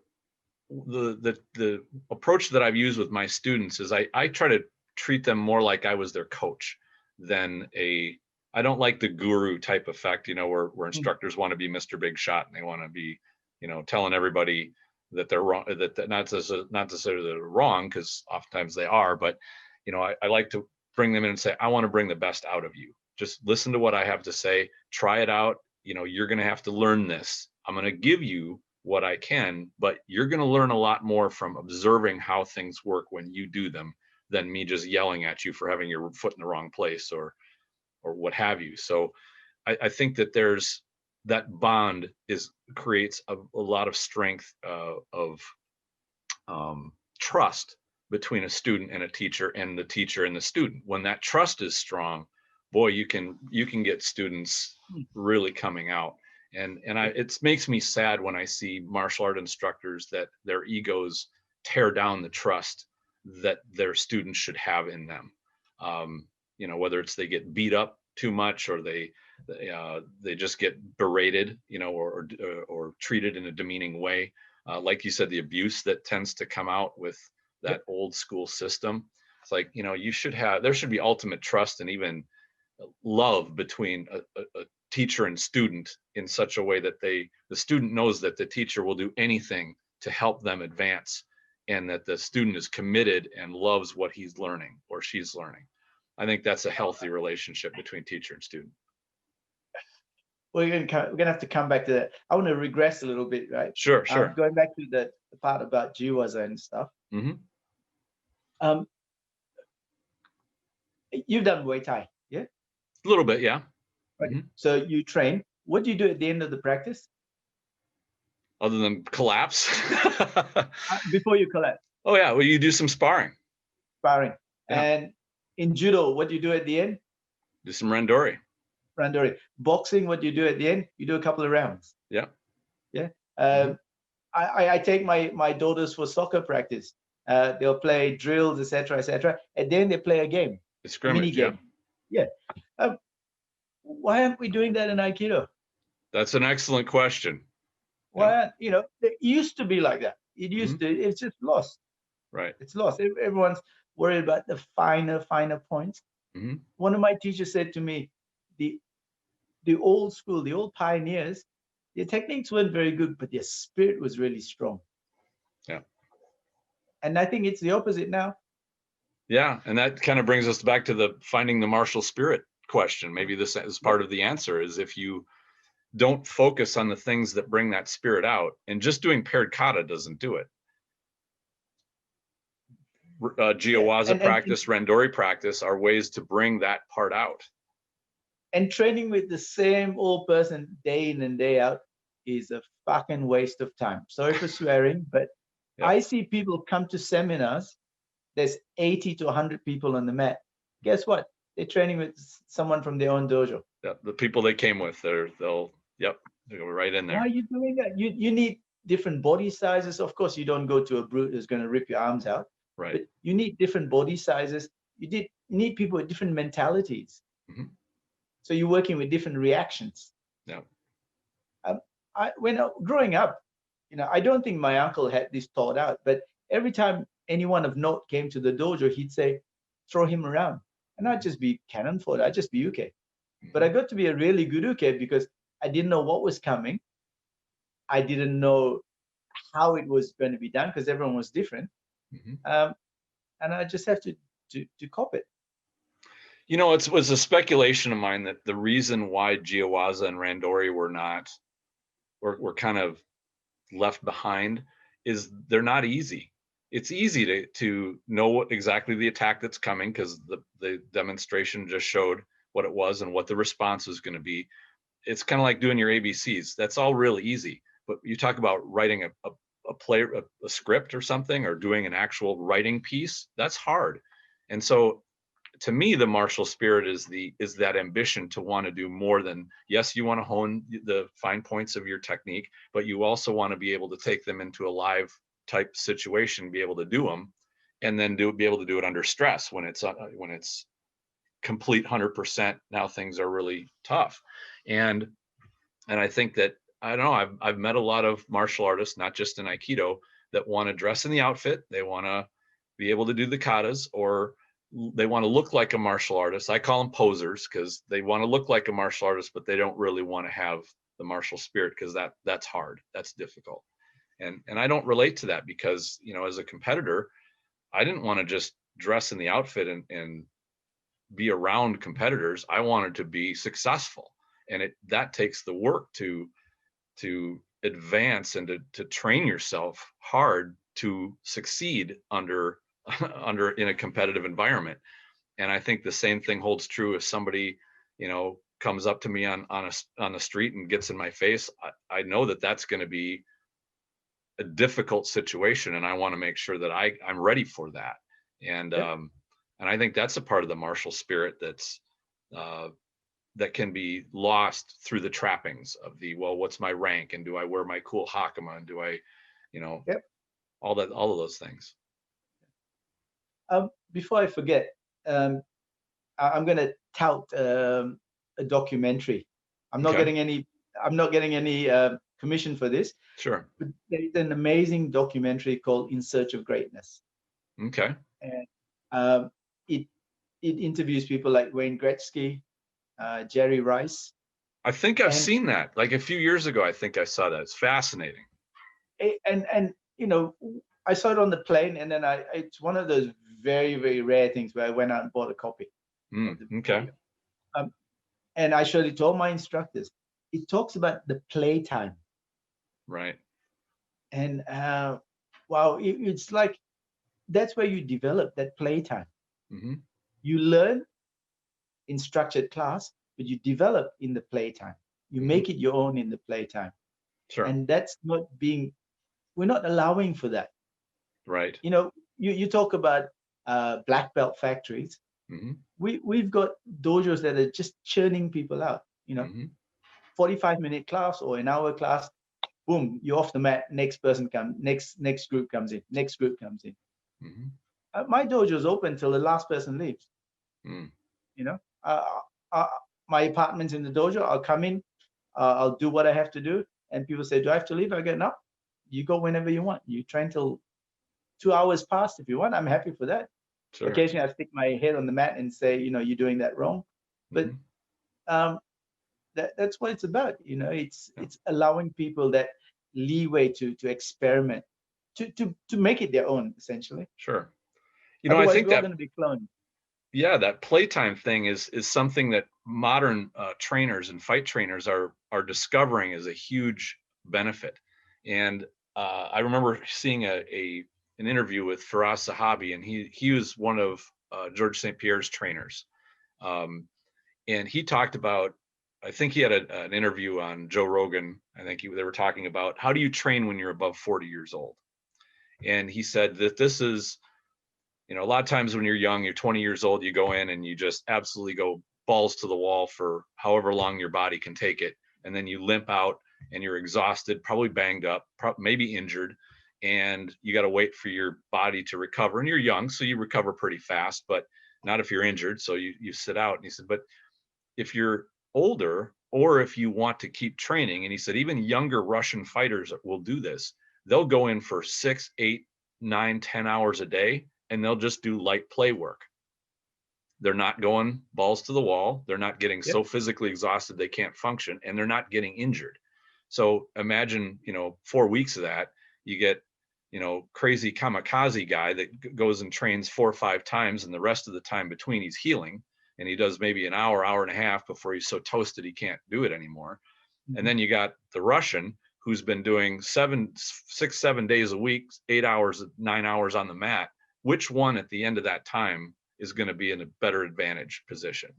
the approach that I've used with my students is I try to treat them more like I was their coach than I don't like the guru type effect, you know, where instructors want to be Mr. Big Shot, and they want to be, you know, telling everybody that they're wrong, that not to say they're wrong, because oftentimes they are, but, you know, I like to bring them in and say, I want to bring the best out of you. Just listen to what I have to say, try it out. You know, you're going to have to learn this. I'm going to give you what I can, but you're going to learn a lot more from observing how things work when you do them than me just yelling at you for having your foot in the wrong place or what have you. So I think that there's that bond creates a lot of strength of trust between a student and a teacher, and the teacher and the student. When that trust is strong, boy, you can get students really coming out. And it makes me sad when I see martial art instructors that their egos tear down the trust that their students should have in them. You know, whether it's they get beat up too much, or they They just get berated, or treated in a demeaning way. Like you said, the abuse that tends to come out with that old school system. It's like, there should be ultimate trust and even love between a teacher and student in such a way that the student knows that the teacher will do anything to help them advance, and that the student is committed and loves what he's learning or she's learning. I think that's a healthy relationship between teacher and student. We're gonna have to come back to that. I want to regress a little bit, right? Sure. Going back to the part about Geowaza and stuff. Mm-hmm. You've done Muay Thai, yeah? A little bit, yeah. Right. Mm-hmm. So you train. What do you do at the end of the practice? Other than collapse? Before you collapse. Oh yeah, well, you do some sparring. Yeah. And in judo, what do you do at the end? Do some randori. Boxing, what do you do at the end? You do a couple of rounds. Yeah. I take my daughters for soccer practice. They'll play drills, etc. And then they play a game. A scrimmage, mini game. Yeah. Why aren't we doing that in Aikido? That's an excellent question. Why aren't, it used to be like that. It used to, it's just lost. Right. It's lost. Everyone's worried about the finer points. One of my teachers said to me, the old school, the old pioneers, their techniques weren't very good, but their spirit was really strong. Yeah. And I think it's the opposite now. Yeah, and that kind of brings us back to the finding the martial spirit question. Maybe this is part of the answer, is if you don't focus on the things that bring that spirit out, and just doing paired kata doesn't do it. Geowaza practice, randori practice are ways to bring that part out. And training with the same old person day in and day out is a fucking waste of time. Sorry for swearing, but I see people come to seminars. There's 80 to 100 people on the mat. Guess what? They're training with someone from their own dojo. Yeah, the people they came with, they'll go right in there. Why are you doing that? You need different body sizes. Of course, you don't go to a brute who's going to rip your arms out. Right. But you need different body sizes. You need people with different mentalities. So you're working with different reactions. Yeah. When growing up, I don't think my uncle had this thought out, but every time anyone of note came to the dojo, he'd say, throw him around. And I'd just be cannon fodder. I'd just be uke. But I got to be a really good uke because I didn't know what was coming. I didn't know how it was going to be done because everyone was different. And I just have to cop it. It was a speculation of mine that the reason why Geowaza and randori were kind of left behind is they're not easy. It's easy to know what exactly the attack that's coming, because the demonstration just showed what it was and what the response was going to be. It's kind of like doing your ABCs. That's all really easy. But you talk about writing a script or something, or doing an actual writing piece, that's hard. And so to me, the martial spirit is that ambition to want to do more than, yes, you want to hone the fine points of your technique, but you also want to be able to take them into a live type situation, be able to do them, and then be able to do it under stress when it's complete 100%. Now things are really tough. And I think that, I don't know, I've met a lot of martial artists, not just in Aikido, that want to dress in the outfit. They want to be able to do the katas, or they want to look like a martial artist. I call them posers, because they want to look like a martial artist, but they don't really want to have the martial spirit, because that's hard. That's difficult. And I don't relate to that, because, as a competitor, I didn't want to just dress in the outfit and be around competitors. I wanted to be successful. And that takes the work to advance and to train yourself hard to succeed in a competitive environment. And I think the same thing holds true if somebody, comes up to me on the street and gets in my face. I know that that's going to be a difficult situation, and I want to make sure that I'm ready for that. And and I think that's a part of the martial spirit that can be lost through the trappings of what's my rank, and do I wear my cool hakama, and do I, all of those things. Before I forget, I'm going to tout a documentary. I'm not getting any commission for this. Sure. But there's an amazing documentary called In Search of Greatness. Okay. And it interviews people like Wayne Gretzky, Jerry Rice. I think I've seen that. Like a few years ago, I think I saw that. It's fascinating. And I saw it on the plane, and then it's one of those very, very rare things where I went out and bought a copy. Okay. And I showed it to all my instructors. It talks about the playtime. Right. And wow, it's like that's where you develop that playtime. Mm-hmm. You learn in structured class, but you develop in the playtime. You make it your own in the playtime. Sure. And that's we're not allowing for that. Right. You talk about black belt factories. Mm-hmm. We've got dojos that are just churning people out. 45-minute class or an hour class, boom, you're off the mat. Next person comes. Next group comes in. Next group comes in. Mm-hmm. My dojo's open till the last person leaves. My apartment's in the dojo. I'll come in. I'll do what I have to do. And people say, "Do I have to leave?" I go, "No. You go whenever you want. You train till 2 hours past if you want. I'm happy for that." Sure. Occasionally, I stick my head on the mat and say, "You're doing that wrong." But that's what it's about. It's allowing people that leeway to experiment, to make it their own, essentially. Sure. Otherwise, I think we're going to be cloned. Yeah, that playtime thing is something that modern trainers and fight trainers are discovering is a huge benefit. And I remember seeing an interview with Firas Zahabi, and he was one of George St. Pierre's trainers. And he talked about, I think he had an interview on Joe Rogan. I think they were talking about how do you train when you're above 40 years old? And he said that this is, a lot of times when you're young, you're 20 years old, you go in and you just absolutely go balls to the wall for however long your body can take it. And then you limp out and you're exhausted, probably banged up, maybe injured. And you got to wait for your body to recover. And you're young, so you recover pretty fast, but not if you're injured. So you sit out. And he said, but if you're older, or if you want to keep training, and he said, even younger Russian fighters will do this. They'll go in for 6, 8, 9, 10 hours a day, and they'll just do light play work. They're not going balls to the wall. They're not getting so physically exhausted they can't function, and they're not getting injured. So imagine, 4 weeks of that, you get, crazy kamikaze guy that goes and trains 4 or 5 times, and the rest of the time between he's healing, and he does maybe an hour, hour and a half before he's so toasted he can't do it anymore. And then you got the Russian who's been doing 6, 7 days a week, 8 hours, 9 hours on the mat. Which one at the end of that time is going to be in a better advantage position?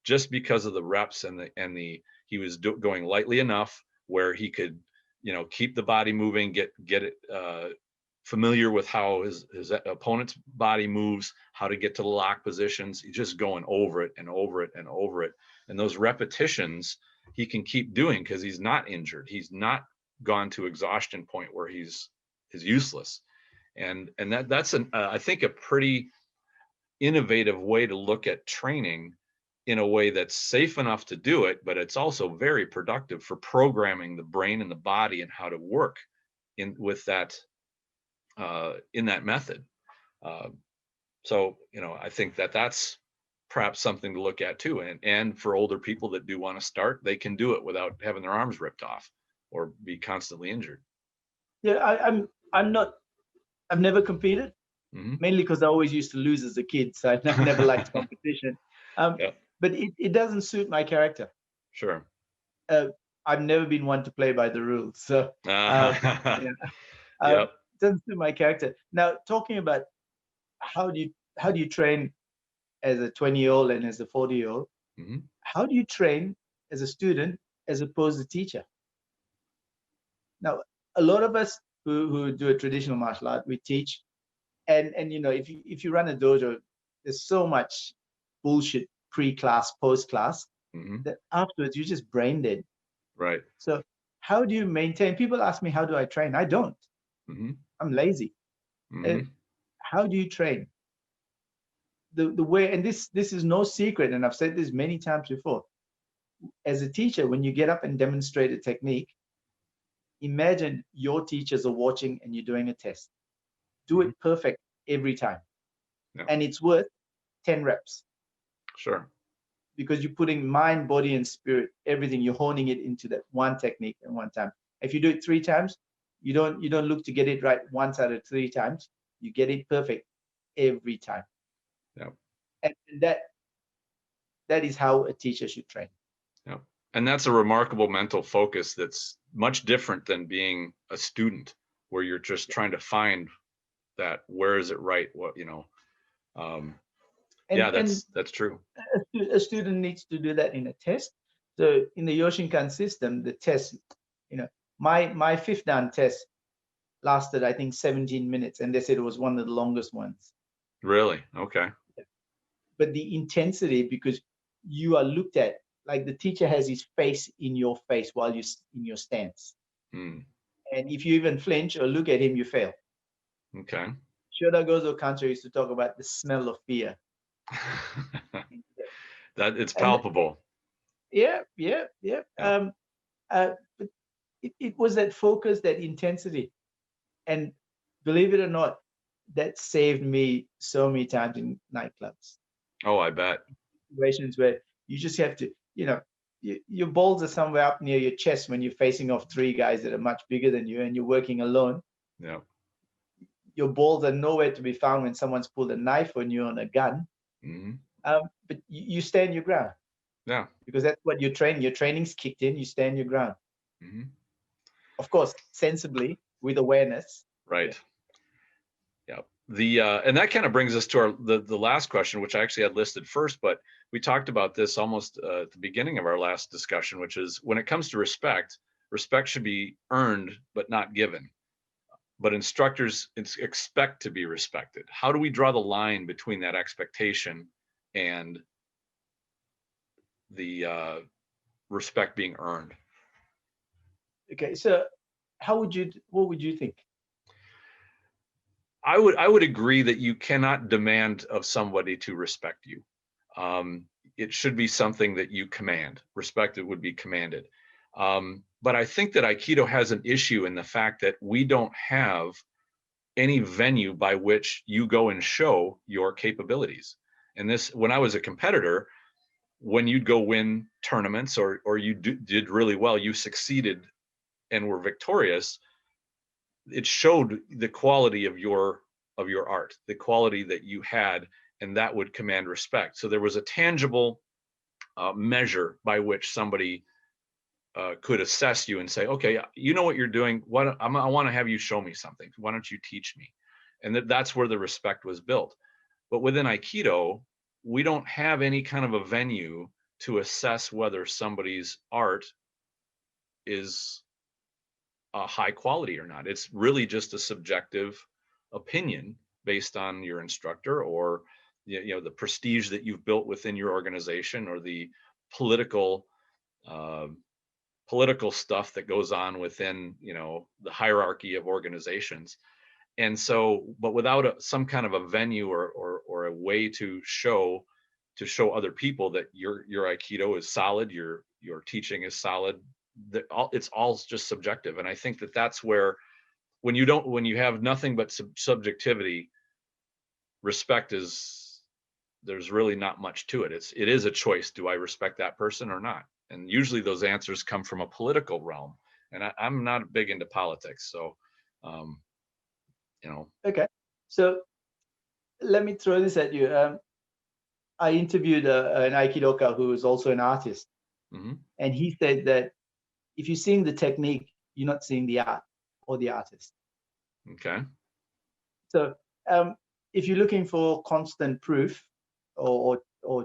Just because of the reps and he was going lightly enough where he could, keep the body moving, get it familiar with how his opponent's body moves, how to get to the lock positions. He's just going over it and over it and over it. And those repetitions he can keep doing because he's not injured. He's not gone to exhaustion point where he's useless. And that's I think a pretty innovative way to look at training in a way that's safe enough to do it, but it's also very productive for programming the brain and the body and how to work with that in that method. So I think that's perhaps something to look at too. And for older people that do want to start, they can do it without having their arms ripped off or be constantly injured. Yeah, I've never competed, mainly because I always used to lose as a kid, so I never liked competition. But it doesn't suit my character. Sure. I've never been one to play by the rules, so it doesn't suit my character. Now, talking about how do you train as a 20-year-old and as a 40-year-old? How do you train as a student as opposed to teacher? Now, a lot of us who do a traditional martial art, we teach, and if you run a dojo, there's so much bullshit pre-class, post-class that afterwards you're just brain dead. Right. So how do you maintain? People ask me, how do I train? I don't. I'm lazy. How do you train? The way, and this is no secret, and I've said this many times before, as a teacher, when you get up and demonstrate a technique, imagine your teachers are watching and you're doing a test. Do it perfect every time. Yeah. And it's worth 10 reps. Sure. Because you're putting mind, body, and spirit, everything, you're honing it into that one technique at one time. If you do it 3 times, you don't look to get it right once out of 3 times. You get it perfect every time. Yeah. And that is how a teacher should train. Yeah. And that's a remarkable mental focus that's much different than being a student, where you're just trying to find that, where is it right, what, that's true. A student needs to do that in a test. So in the Yoshinkan system, the test, my 5th dan test lasted, I think, 17 minutes, and they said it was one of the longest ones. Really? Okay. But the intensity, because you are looked at, like the teacher has his face in your face while you're in your stance. And if you even flinch or look at him, you fail. Okay. Shoda Gozo Kancho used to talk about the smell of fear. That it's palpable. Yeah. But it was that focus, that intensity. And believe it or not, that saved me so many times in nightclubs. Oh, I bet. Situations where you just have to, your balls are somewhere up near your chest when you're facing off 3 guys that are much bigger than you and you're working alone. Yeah. Your balls are nowhere to be found when someone's pulled a knife on you on a gun. But you stand your ground. Yeah. Because that's what you're training. Your training's kicked in, you stand your ground. Of course, sensibly, with awareness. Right. Yeah. And that kind of brings us to the last question, which I actually had listed first, but we talked about this almost at the beginning of our last discussion, which is when it comes to respect should be earned but not given. But instructors expect to be respected. How do we draw the line between that expectation and the respect being earned? Okay, so what would you think? I would agree that you cannot demand of somebody to respect you. It should be something that you command. Respected would be commanded. But I think that Aikido has an issue in the fact that we don't have any venue by which you go and show your capabilities. And this, when I was a competitor, when you'd go win tournaments or you did really well, you succeeded and were victorious, it showed the quality of your art, the quality that you had, and that would command respect. So there was a tangible measure by which somebody could assess you and say, okay, you know what you're doing. I want to have you show me something. Why don't you teach me? And that's where the respect was built. But within Aikido, we don't have any kind of a venue to assess whether somebody's art is high quality or not. It's really just a subjective opinion based on your instructor or the prestige that you've built within your organization or the political stuff that goes on within the hierarchy of organizations. And so, but without some kind of a venue or a way to show other people that your Aikido is solid, your teaching is solid, it's all just subjective. And I think that that's where when you have nothing but subjectivity, respect there's really not much to it. It is a choice. Do I respect that person or not? And usually those answers come from a political realm. And I'm not big into politics, so Okay, so let me throw this at you. I interviewed an Aikidoka who is also an artist, and he said that if you're seeing the technique, you're not seeing the art or the artist. Okay. So if you're looking for constant proof or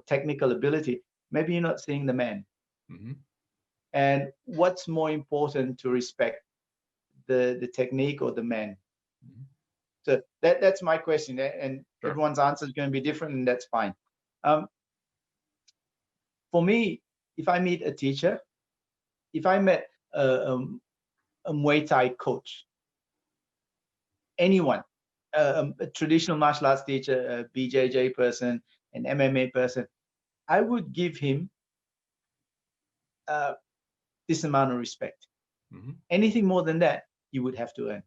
technical ability, maybe you're not seeing the man. And what's more important to respect, the technique or the man? So that's my question, and sure. Everyone's answer is going to be different, and that's fine. For me, if I meet a teacher, if I met a Muay Thai coach, anyone, a traditional martial arts teacher, a BJJ person, an MMA person, I would give him this amount of respect. Anything more than that, you would have to earn,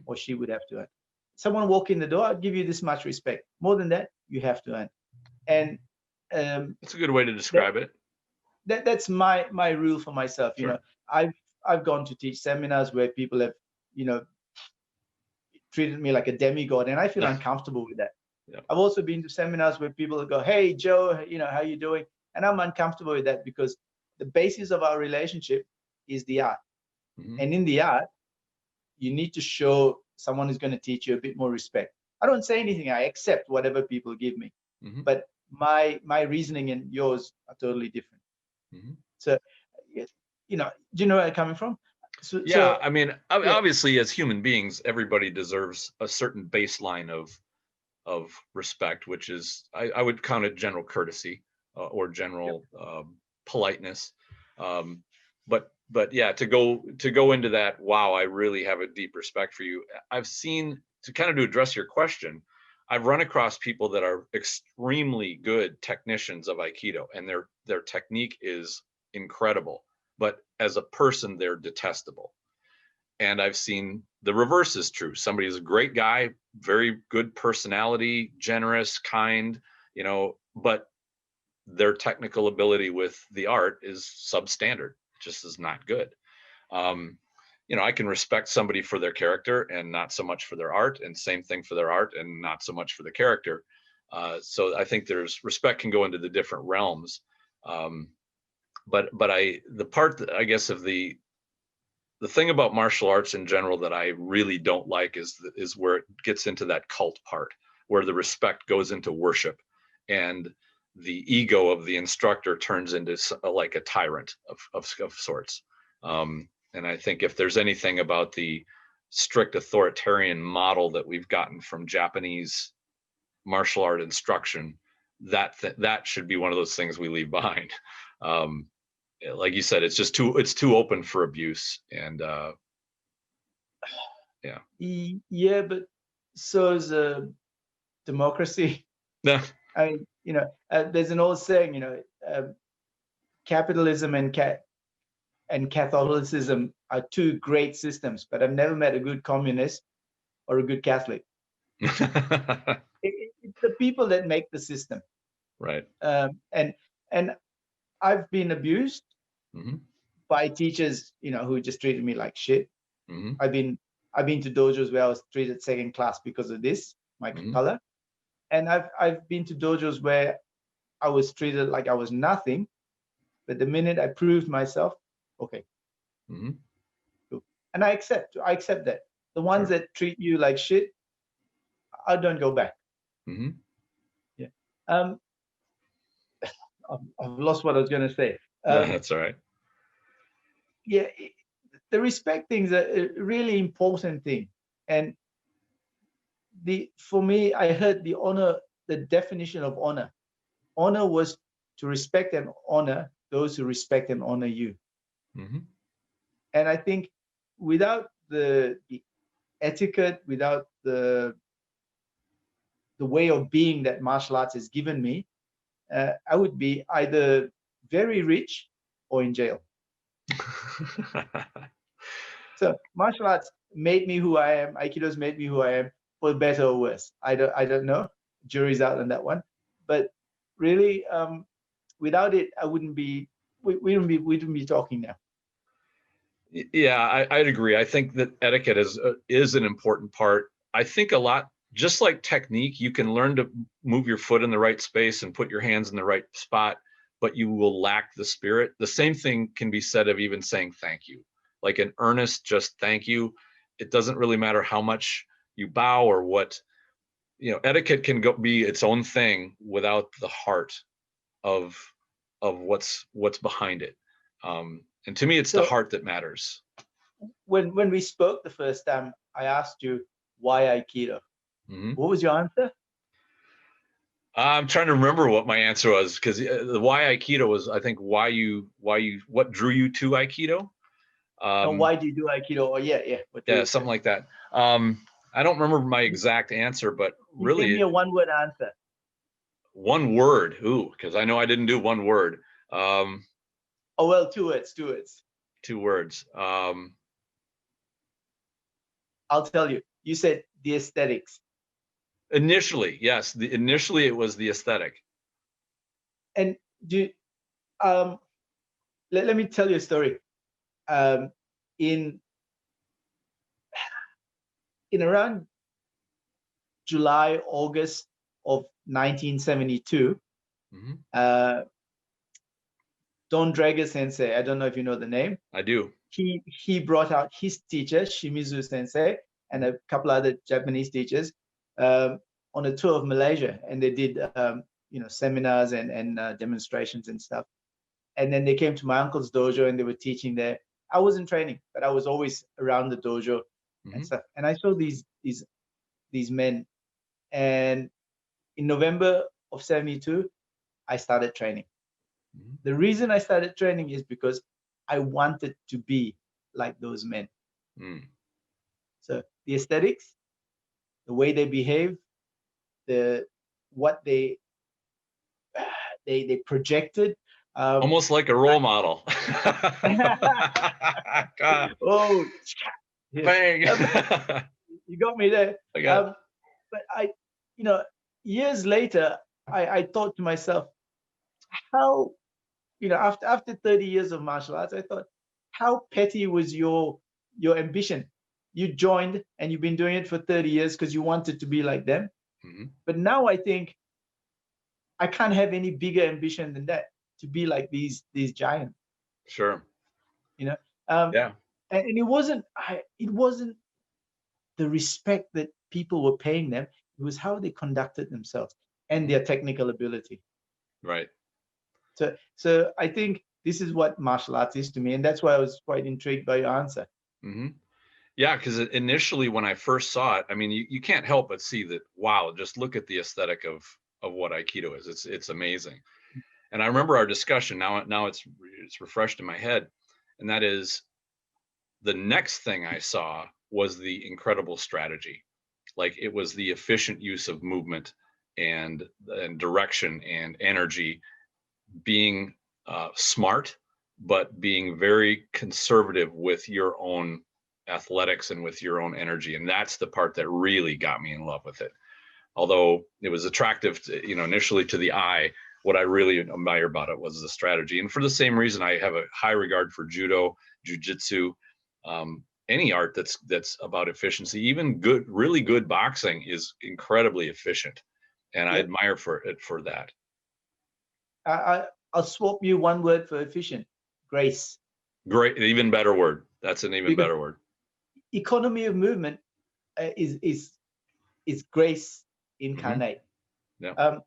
or she would have to earn. Someone walk in the door, I'll give you this much respect. More than that, you have to earn. And that's a good way to describe it. That's my rule for myself. Sure. You know, I've gone to teach seminars where people have, you know, treated me like a demigod, and I feel uncomfortable with that. Yeah. I've also been to seminars where people go, "Hey, Joe, you know, how you doing?" And I'm uncomfortable with that, because the basis of our relationship is the art. And in the art, you need to show someone who's going to teach you a bit more respect. I don't say anything. I accept whatever people give me. But my reasoning and yours are totally different. So, you know, do you know where I'm coming from? So, I mean, obviously, as human beings, everybody deserves a certain baseline of respect, which is, I would count it general courtesy or general politeness. But yeah, to go into that, wow, I really have a deep respect for you. I've seen, to address your question, I've run across people that are extremely good technicians of Aikido, and their technique is incredible, but as a person, they're detestable. And I've seen the reverse is true. Somebody is a great guy, very good personality, generous, kind, you know, but their technical ability with the art is substandard, just is not good. You know, I can respect somebody for their character and not so much for their art, and same thing for their art and not so much for the character. So I think there's respect can go into the different realms. But the part that I guess of the thing about martial arts in general that I really don't like is where it gets into that cult part, where the respect goes into worship, and the ego of the instructor turns into like a tyrant of sorts. And I think if there's anything about the strict authoritarian model that we've gotten from Japanese martial art instruction, that should be one of those things we leave behind. Like you said, it's too open for abuse, and yeah, but so is a democracy. Yeah. I mean, you know, there's an old saying, you know, capitalism and Catholicism are two great systems, but I've never met a good communist or a good Catholic. It's the people that make the system, right? And I've been abused by teachers, you know, who just treated me like shit. I've been to dojos where I was treated second class because of this, my color, and I've been to dojos where I was treated like I was nothing, but the minute I proved myself, okay, cool. And I accept that. The ones that treat you like shit, I don't go back. Yeah. I've lost what I was going to say. That's all right. Yeah, the respect thing is a really important thing, and for me, I heard the definition of honor. Honor was to respect and honor those who respect and honor you. And I think without the etiquette, without the way of being that martial arts has given me, I would be either very rich or in jail. So martial arts made me who I am. Aikido's made me who I am, for better or worse. I don't know. Jury's out on that one. But really, without it, I wouldn't be. We wouldn't be talking now. Yeah, I'd agree. I think that etiquette is an important part. I think a lot, just like technique, you can learn to move your foot in the right space and put your hands in the right spot, but you will lack the spirit. The same thing can be said of even saying thank you, like an earnest just thank you. It doesn't really matter how much you bow or what, you know, etiquette can be its own thing without the heart of what's behind it. And to me, it's the heart that matters. When we spoke the first time, I asked you why Aikido. What was your answer? I'm trying to remember what my answer was, because the why Aikido was, I think, what drew you to Aikido? Why do you do Aikido? Or yeah, something like that. I don't remember my exact answer, but really, give me a one-word answer. One word, because I know I didn't do one word. Oh, well, 2 words, 2 words. 2 words. I'll tell you. You said the aesthetics. Initially, yes. Initially, it was the aesthetic. And let me tell you a story. In around July, August of 1972, Don Drager Sensei, I don't know if you know the name. I do. He brought out his teacher, Shimizu Sensei, and a couple other Japanese teachers on a tour of Malaysia, and they did seminars and demonstrations and stuff. And then they came to my uncle's dojo and they were teaching there. I wasn't training, but I was always around the dojo and stuff. And I saw these men. And in November of 72, I started training. The reason I started training is because I wanted to be like those men. So the aesthetics, the way they behave, what they projected. Almost like a role model. God. Oh, bang! You got me there. But years later, I thought to myself, how, after 30 years of martial arts, I thought, how petty was your ambition? You joined and you've been doing it for 30 years because you wanted to be like them. But now I think I can't have any bigger ambition than that, to be like these giants. Sure. Yeah. And it wasn't the respect that people were paying them. It was how they conducted themselves and their technical ability. Right. So I think this is what martial arts is to me, and that's why I was quite intrigued by your answer. Yeah, because initially when I first saw it, I mean, you can't help but see that. Wow, just look at the aesthetic of what Aikido is. It's amazing. And I remember our discussion. Now it's refreshed in my head, and that is the next thing I saw was the incredible strategy. Like, it was the efficient use of movement and direction and energy, being smart, but being very conservative with your own athletics and with your own energy. And that's the part that really got me in love with it. Although it was attractive to, initially to the eye, what I really admire about it was the strategy. And for the same reason, I have a high regard for judo, jujitsu, any art that's about efficiency. Even really good boxing is incredibly efficient, and I admire for that. I'll swap you one word for efficient: grace. Great, even better word. That's an even better word. Economy of movement is grace incarnate. Yeah.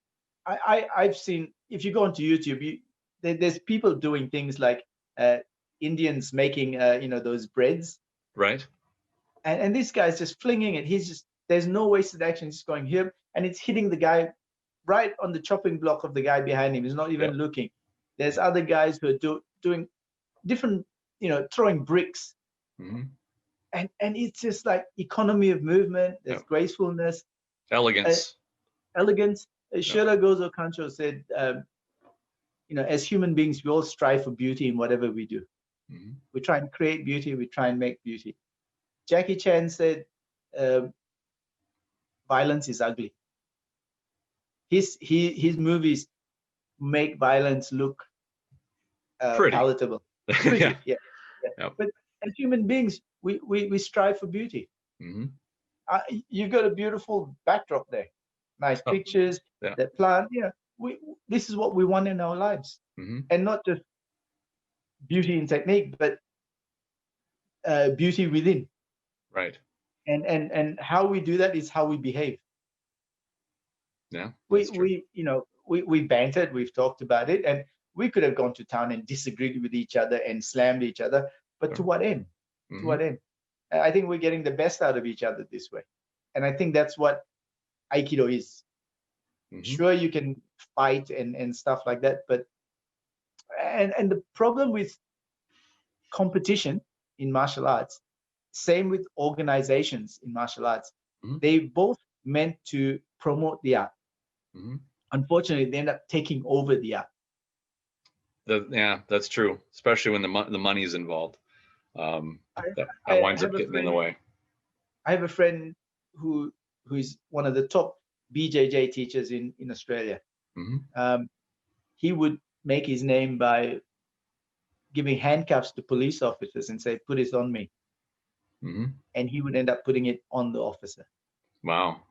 I've seen, if you go onto YouTube, there's people doing things like Indians making those breads. Right. And this guy's just flinging it. There's no wasted action. He's going here, and it's hitting the guy right on the chopping block of the guy behind him. He's not even looking. There's other guys who are doing different, throwing bricks. And it's just like economy of movement. There's gracefulness, elegance. Shoda Gozo Kancho said, as human beings, we all strive for beauty in whatever we do. We try and create beauty. We try and make beauty. Jackie Chan said, violence is ugly. His movies make violence look palatable. Pretty, yeah. But as human beings, we strive for beauty. You've got a beautiful backdrop there, nice pictures, that plant. This is what we want in our lives, and not just beauty in technique, but beauty within. Right. And how we do that is how we behave. Yeah. We bantered, we've talked about it, and we could have gone to town and disagreed with each other and slammed each other, but to what end? To what end? I think we're getting the best out of each other this way. And I think that's what Aikido is. Sure, you can fight and stuff like that, but and the problem with competition in martial arts, same with organizations in martial arts, they both meant to promote the art. Unfortunately, they end up taking over the art. That's true, especially when the money is involved. That winds up getting in the way. I have a friend who's one of the top BJJ teachers in Australia. Mm-hmm. He would make his name by giving handcuffs to police officers and say, "Put this on me." Mm-hmm. And he would end up putting it on the officer. Wow.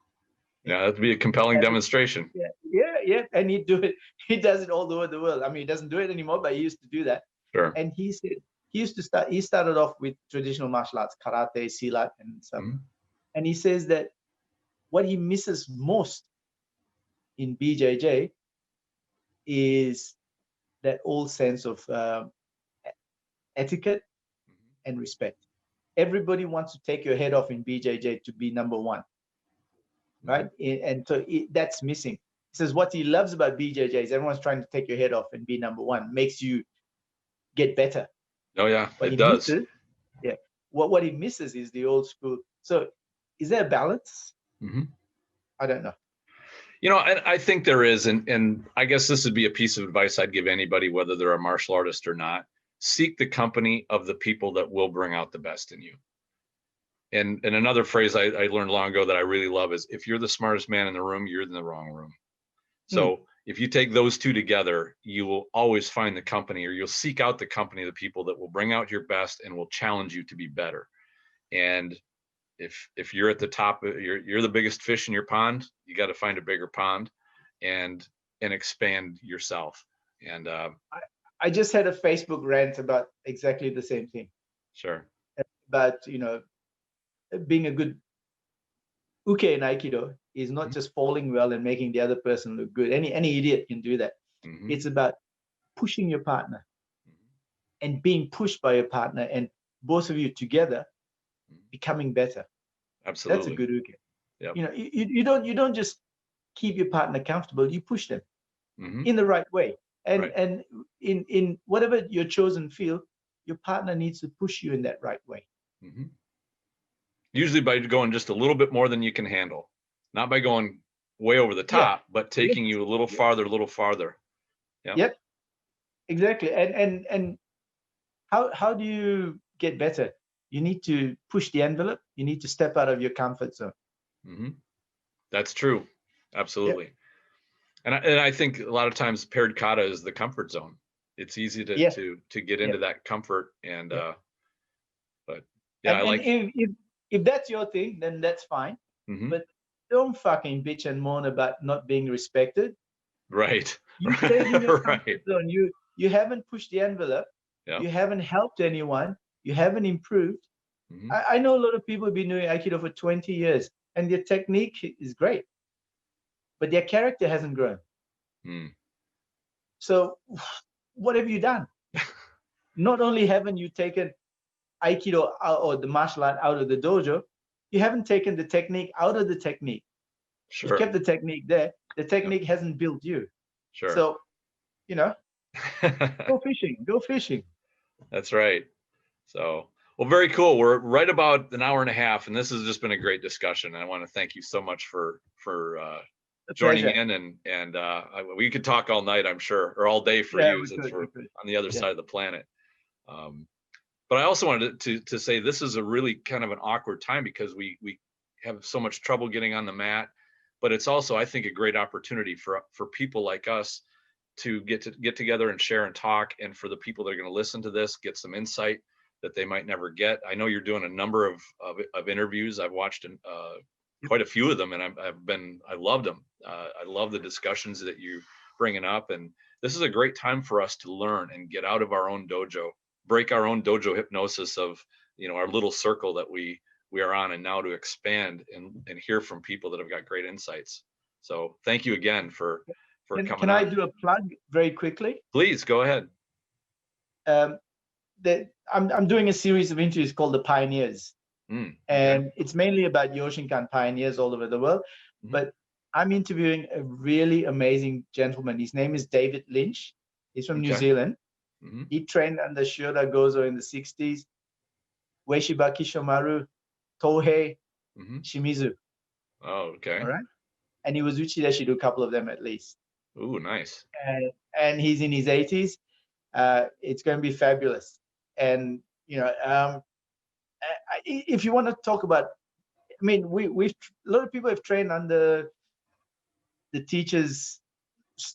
Yeah, that'd be a compelling demonstration. Yeah. And he'd do it. He does it all over the world. I mean, he doesn't do it anymore, but he used to do that. Sure. And he said he started off with traditional martial arts, karate, silat, and stuff. Mm-hmm. And he says that what he misses most in BJJ is that old sense of etiquette and respect. Everybody wants to take your head off in BJJ to be number one, right? And so that's missing. He says what he loves about BJJ is everyone's trying to take your head off and be number one, makes you get better. Oh yeah, what it does. What he misses is the old school. So is there a balance? Mm-hmm. I don't know. You know, and I think there is, and I guess this would be a piece of advice I'd give anybody, whether they're a martial artist or not. Seek the company of the people that will bring out the best in you. And another phrase I learned long ago that I really love is, if you're the smartest man in the room, you're in the wrong room. So if you take those two together, you will always find the company, or you'll seek out the company of the people that will bring out your best and will challenge you to be better. And if you're at the top, you're the biggest fish in your pond, you got to find a bigger pond and expand yourself. And I just had a Facebook rant about exactly the same thing. Sure. About, being a good uke in Aikido is not just falling well and making the other person look good. Any idiot can do that. Mm-hmm. It's about pushing your partner and being pushed by your partner, and both of you together becoming better. Absolutely. That's a good uke. Yep. You don't just keep your partner comfortable, you push them in the right way. And in whatever your chosen field, your partner needs to push you in that right way. Mm-hmm. Usually by going just a little bit more than you can handle, not by going way over the top, but taking you a little farther. Yep, exactly. And how do you get better? You need to push the envelope. You need to step out of your comfort zone. Mm-hmm. That's true. Absolutely. Yep. And I think a lot of times paired kata is the comfort zone. It's easy to get into that comfort, and but I like. If that's your thing, then that's fine. Mm-hmm. But don't fucking bitch and moan about not being respected. Right. You stayed in your comfort zone. You haven't pushed the envelope. Yep. You haven't helped anyone. You haven't improved. Mm-hmm. I know a lot of people have been doing Aikido for 20 years, and their technique is great, but their character hasn't grown. So what have you done? Not only haven't you taken Aikido or the martial art out of the dojo, you haven't taken the technique out of the technique. Sure. You kept the technique there. The technique hasn't built you. Sure. So, go fishing. That's right. So, well, very cool. We're right about an hour and a half, and this has just been a great discussion. And I want to thank you so much for joining in, and we could talk all night, I'm sure, or all day for you, since we're on the other side of the planet. But I also wanted to say this is a really kind of an awkward time, because we have so much trouble getting on the mat, but it's also, I think, a great opportunity for people like us to get together and share and talk, and for the people that are going to listen to this, get some insight that they might never get. I know you're doing a number of interviews. I've watched quite a few of them, and I loved them. I love the discussions that you're bringing up, and this is a great time for us to learn and get out of our own dojo, break our own dojo hypnosis of our little circle that we are on, and now to expand and hear from people that have got great insights. So thank you again for coming. Can I do a plug very quickly? Please go ahead. I'm doing a series of interviews called The Pioneers, and it's mainly about Yoshinkan pioneers all over the world. But I'm interviewing a really amazing gentleman. His name is David Lynch. He's from New Zealand. He trained under Shioda Gozo in the 60s. Ueshiba Kishomaru, Tohei, Shimizu. Oh, okay. All right. And he was Uchida Shido, a couple of them at least. Ooh, nice. And he's in his 80s. It's going to be fabulous. And if you want to talk about, I mean, we've a lot of people have trained under the teachers,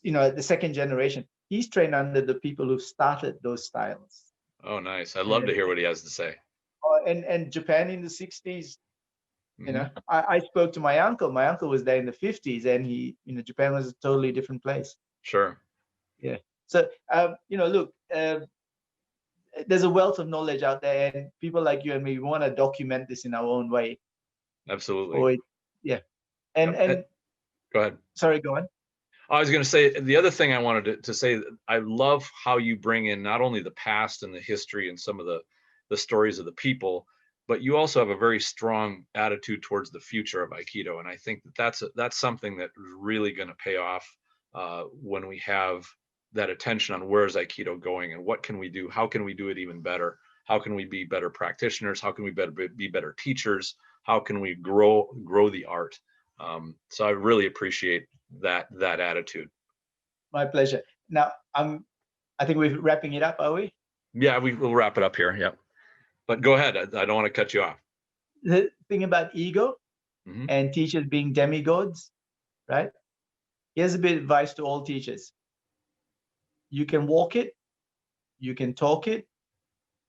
the second generation. He's trained under the people who've started those styles. Oh, nice. I'd love to hear what he has to say. And Japan in the 60s, I spoke to my uncle. My uncle was there in the 50s, and Japan was a totally different place. Sure. Yeah. So, look, there's a wealth of knowledge out there, and people like you and me, we want to document this in our own way. Absolutely. Yeah. And go ahead. Sorry, go on. I was going to say, the other thing I wanted to say, I love how you bring in not only the past and the history and some of the stories of the people, but you also have a very strong attitude towards the future of Aikido. And I think that's something that is really going to pay off when we have that attention on where is Aikido going and what can we do? How can we do it even better? How can we be better practitioners? How can we be better teachers? How can we grow the art? So I really appreciate that attitude. My pleasure. Now, I think we're wrapping it up, are we? Yeah, we'll wrap it up here. Yeah. But go ahead. I don't want to cut you off. The thing about ego and teachers being demigods, right? Here's a bit of advice to all teachers. You can walk it, you can talk it,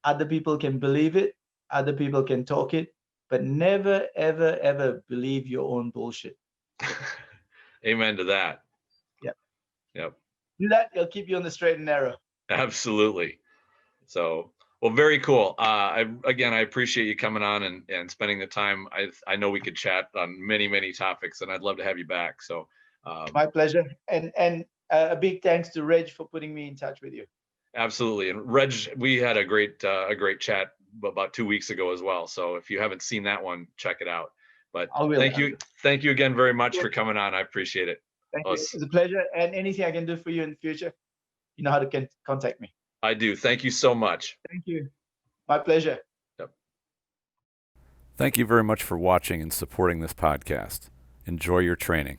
other people can believe it, other people can talk it, but never, ever, ever believe your own bullshit. Amen to that. Yep. Do that, it'll keep you on the straight and narrow. Absolutely. So, well, very cool. I appreciate you coming on and spending the time. I know we could chat on many, many topics, and I'd love to have you back. So, my pleasure. And a big thanks to Reg for putting me in touch with you. Absolutely. And Reg, we had a great chat about 2 weeks ago as well. So if you haven't seen that one, check it out. But thank you again very much for coming on. I appreciate it. Thank you. It's a pleasure. And anything I can do for you in the future, you know how to contact me. I do. Thank you so much. Thank you. My pleasure. Yep. Thank you very much for watching and supporting this podcast. Enjoy your training.